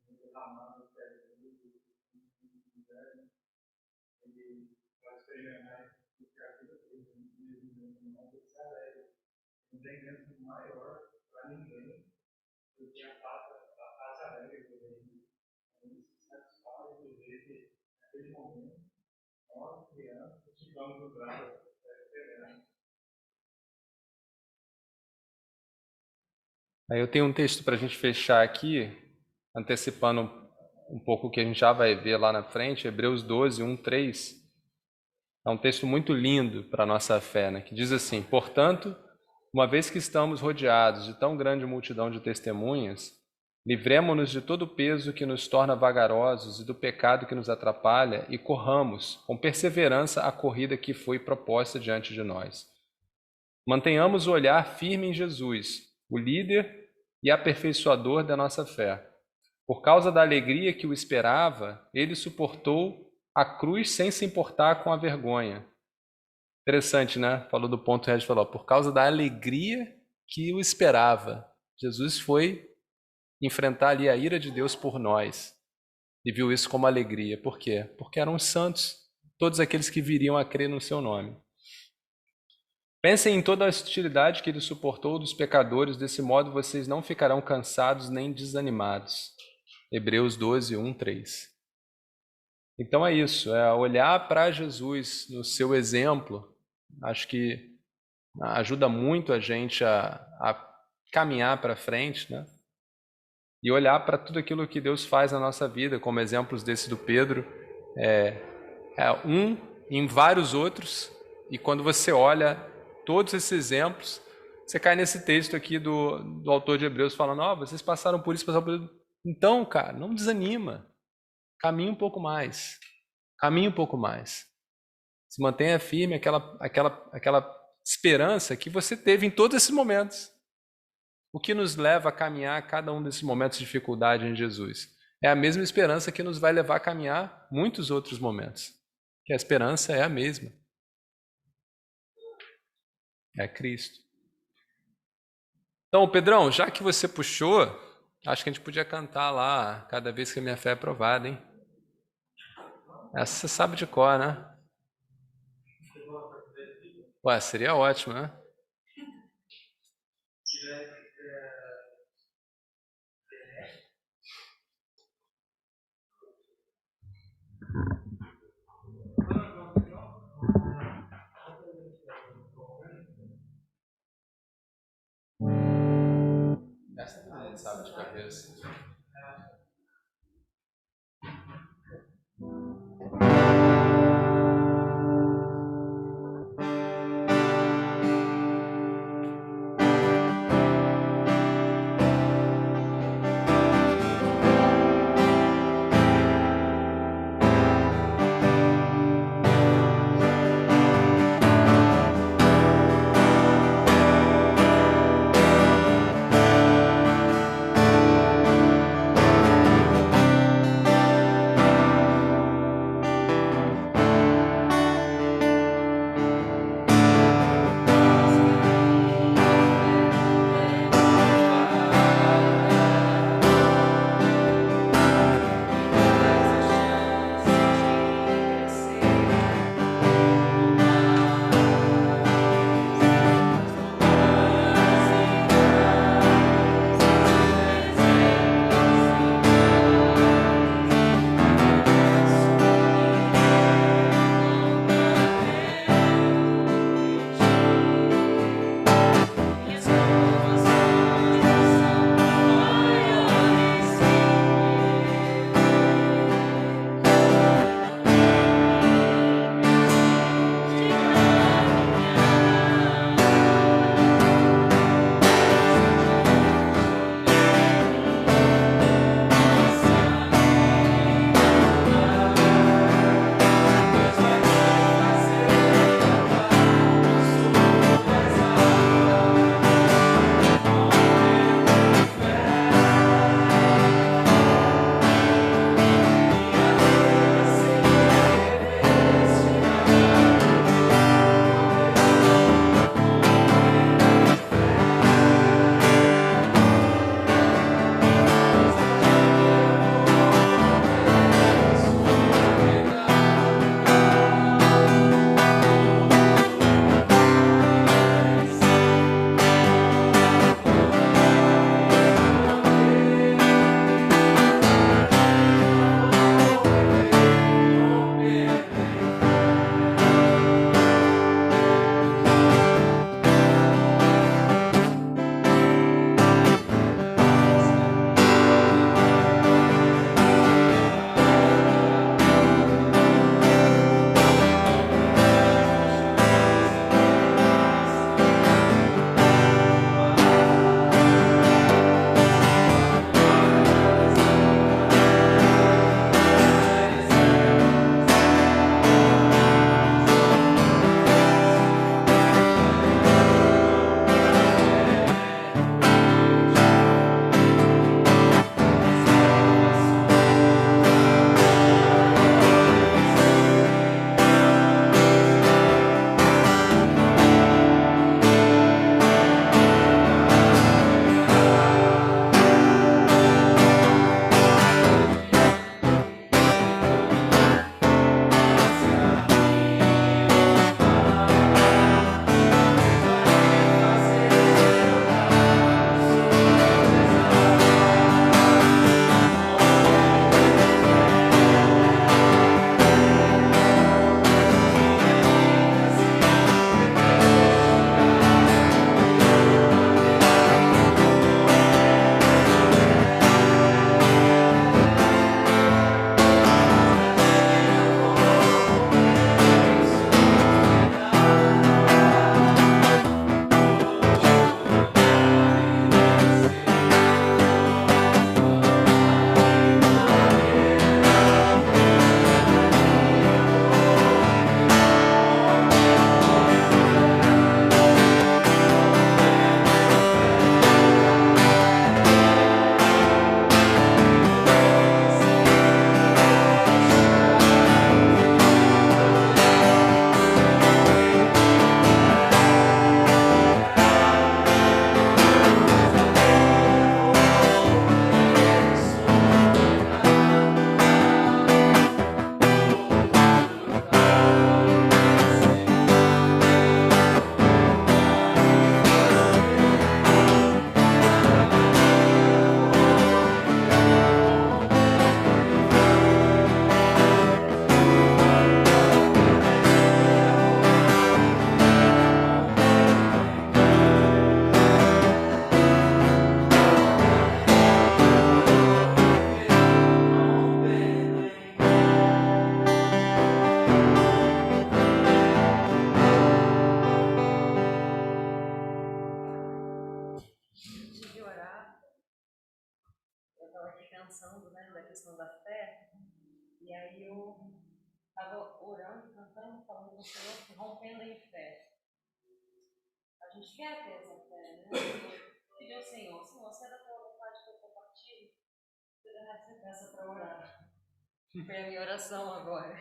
derramando o pé de Deus, ele vai experimentar o que a vida fez não se alegre. Não tem bênção maior para ninguém do que a paz alegre dele. Ele se satisfaz de ver que naquele momento nós, crianças, ficamos no braço da esperança. Aí eu tenho um texto para a gente fechar aqui, antecipando um pouco o que a gente já vai ver lá na frente, Hebreus 12, 1, 3. É um texto muito lindo para a nossa fé, né? Que diz assim: portanto, uma vez que estamos rodeados de tão grande multidão de testemunhas, livremo-nos de todo o peso que nos torna vagarosos e do pecado que nos atrapalha e corramos com perseverança a corrida que foi proposta diante de nós. Mantenhamos o olhar firme em Jesus, o líder e aperfeiçoador da nossa fé. Por causa da alegria que o esperava, ele suportou a cruz sem se importar com a vergonha. Interessante, né? Falou do ponto Regis, falou, por causa da alegria que o esperava. Jesus foi enfrentar ali a ira de Deus por nós e viu isso como alegria. Por quê? Porque eram os santos, todos aqueles que viriam a crer no seu nome. Pensem em toda a hostilidade que ele suportou dos pecadores, desse modo vocês não ficarão cansados nem desanimados. Hebreus 12, 1, 3. Então é isso, é olhar para Jesus no seu exemplo, acho que ajuda muito a gente a caminhar para frente, né? E olhar para tudo aquilo que Deus faz na nossa vida, como exemplos desse do Pedro, um em vários outros, e quando você olha todos esses exemplos, você cai nesse texto aqui do autor de Hebreus falando, vocês passaram por isso, passaram por isso. Então, cara, não desanima, caminha um pouco mais, se mantenha firme aquela esperança que você teve em todos esses momentos. O que nos leva a caminhar cada um desses momentos de dificuldade em Jesus? É a mesma esperança que nos vai levar a caminhar muitos outros momentos. Que a esperança é a mesma. É Cristo. Então, Pedrão, já que você puxou, acho que a gente podia cantar lá, cada vez que a minha fé é provada, hein? Essa você sabe de cor, né? Ué, seria ótimo, né? sabe de cabeça. pensando, né, da questão da fé, e aí eu estava orando, cantando, falando com o Senhor, que rompendo em fé. A gente quer ter essa fé, né? Eu pedi ao Senhor, se é da tua vontade que eu compartilhe, você peça para orar. Foi a minha oração agora.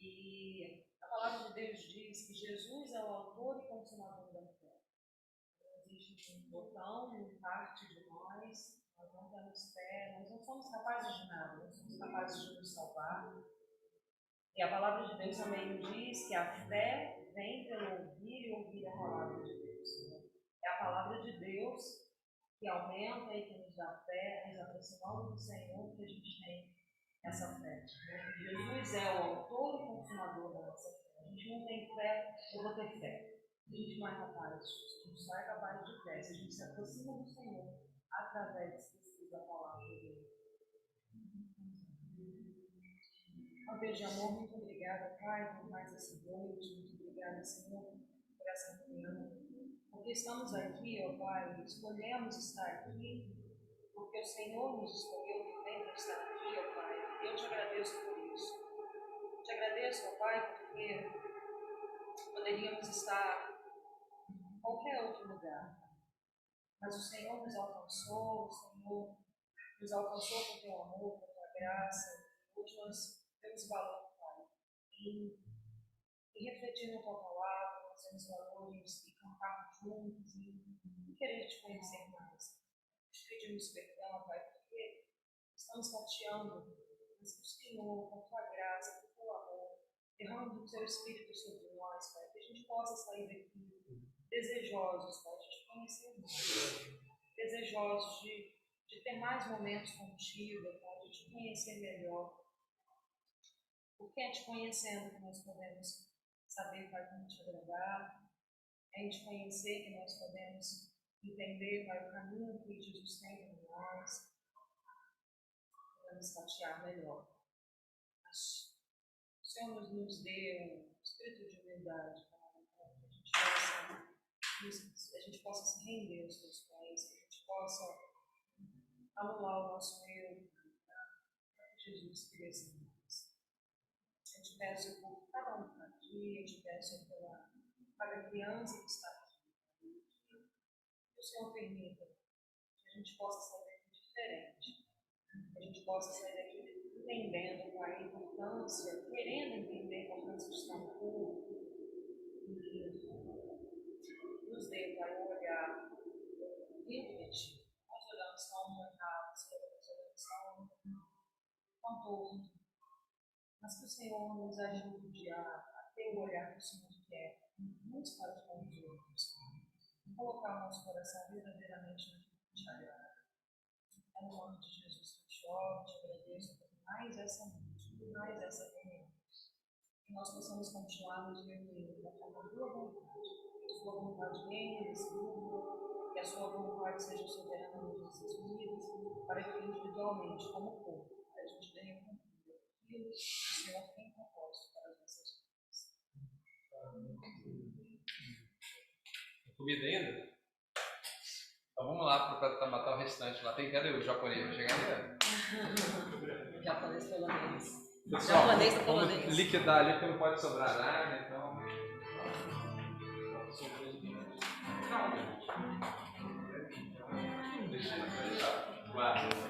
E a palavra de Deus diz que Jesus é o autor e consumador da fé. Não existe um botão, um parte de nós não temos fé, nós não somos capazes de nada, não somos capazes de nos salvar. E a palavra de Deus também nos diz que a fé vem pelo ouvir e ouvir a palavra de Deus. É a palavra de Deus que aumenta e que nos dá fé, nos aproximando do Senhor, que a gente tem essa fé. Jesus é o autor e consumador da nossa fé. A gente não tem fé, eu vou ter fé. A gente não é capaz, a gente só é capaz de fé se a gente se aproxima do Senhor através da palavra dele. Ó Deus de amor, muito obrigada, Pai, por mais esse noite, muito obrigada, Senhor, por essa reunião. Porque estamos aqui, ó Pai, escolhemos estar aqui, porque o Senhor nos escolheu também para estar aqui, ó Pai. Eu te agradeço por isso. Te agradeço, ó Pai, porque poderíamos estar em qualquer outro lugar. Mas o Senhor nos alcançou, o Senhor nos alcançou com teu amor, com tua graça. Hoje nós temos valor, Pai, em refletir na tua palavra, nós temos valores, e cantar juntos, e querer te conhecer mais. Te pedimos perdão, Pai, porque estamos tateando, mas que o Senhor, com a tua graça, com o teu amor, derrame o teu Espírito sobre nós, Pai, que a gente possa sair daqui desejosos, Pai, de te conhecer mais, desejosos de ter mais momentos contigo, Pai, de te conhecer melhor. Porque é te conhecendo que nós podemos saber, Pai, como te agradar, é te conhecer que nós podemos entender, Pai, o caminho que Jesus tem para nós, podemos tatear melhor. Mas o Senhor nos dê um espírito de humildade, Pai, para que a gente possa se render aos teus pés, que a gente possa anular o nosso eu, para que Jesus cresça em nós. Eu te peço por cada um que está aqui, eu te peço pela cada criança que está aqui, que o Senhor permita que a gente possa sair daqui diferente, que a gente possa sair daqui entendendo, Pai, a importância, querendo entender a importância de estar no corpo, nos dê, Pai, um olhar livre de ti. Nós olhamos só um mercado, nós olhamos só um contorno, mas que o Senhor nos ajude a ter o olhar que o Senhor quer, uns para com os outros, colocar o nosso coração verdadeiramente naquilo que te agrada. É no nome de Jesus que eu te oro, te agradeço por mais essa noite, por mais essa reunião. Que nós possamos continuar nos reunindo da tua boa vontade, que a sua vontade venha nesse mundo, que a sua vontade seja soberana nas nossas vidas, para que individualmente, como povo, a gente venha cumprir aquilo que o Senhor tem proposto para as nossas vidas. Comida ainda? Então vamos lá para matar o restante lá. Cadê o japonês? Vai chegar ali? Japonês polonês. Pessoal, Japonês vamos polonês. liquidar ali porque não pode sobrar nada, então. Não. Deixa eu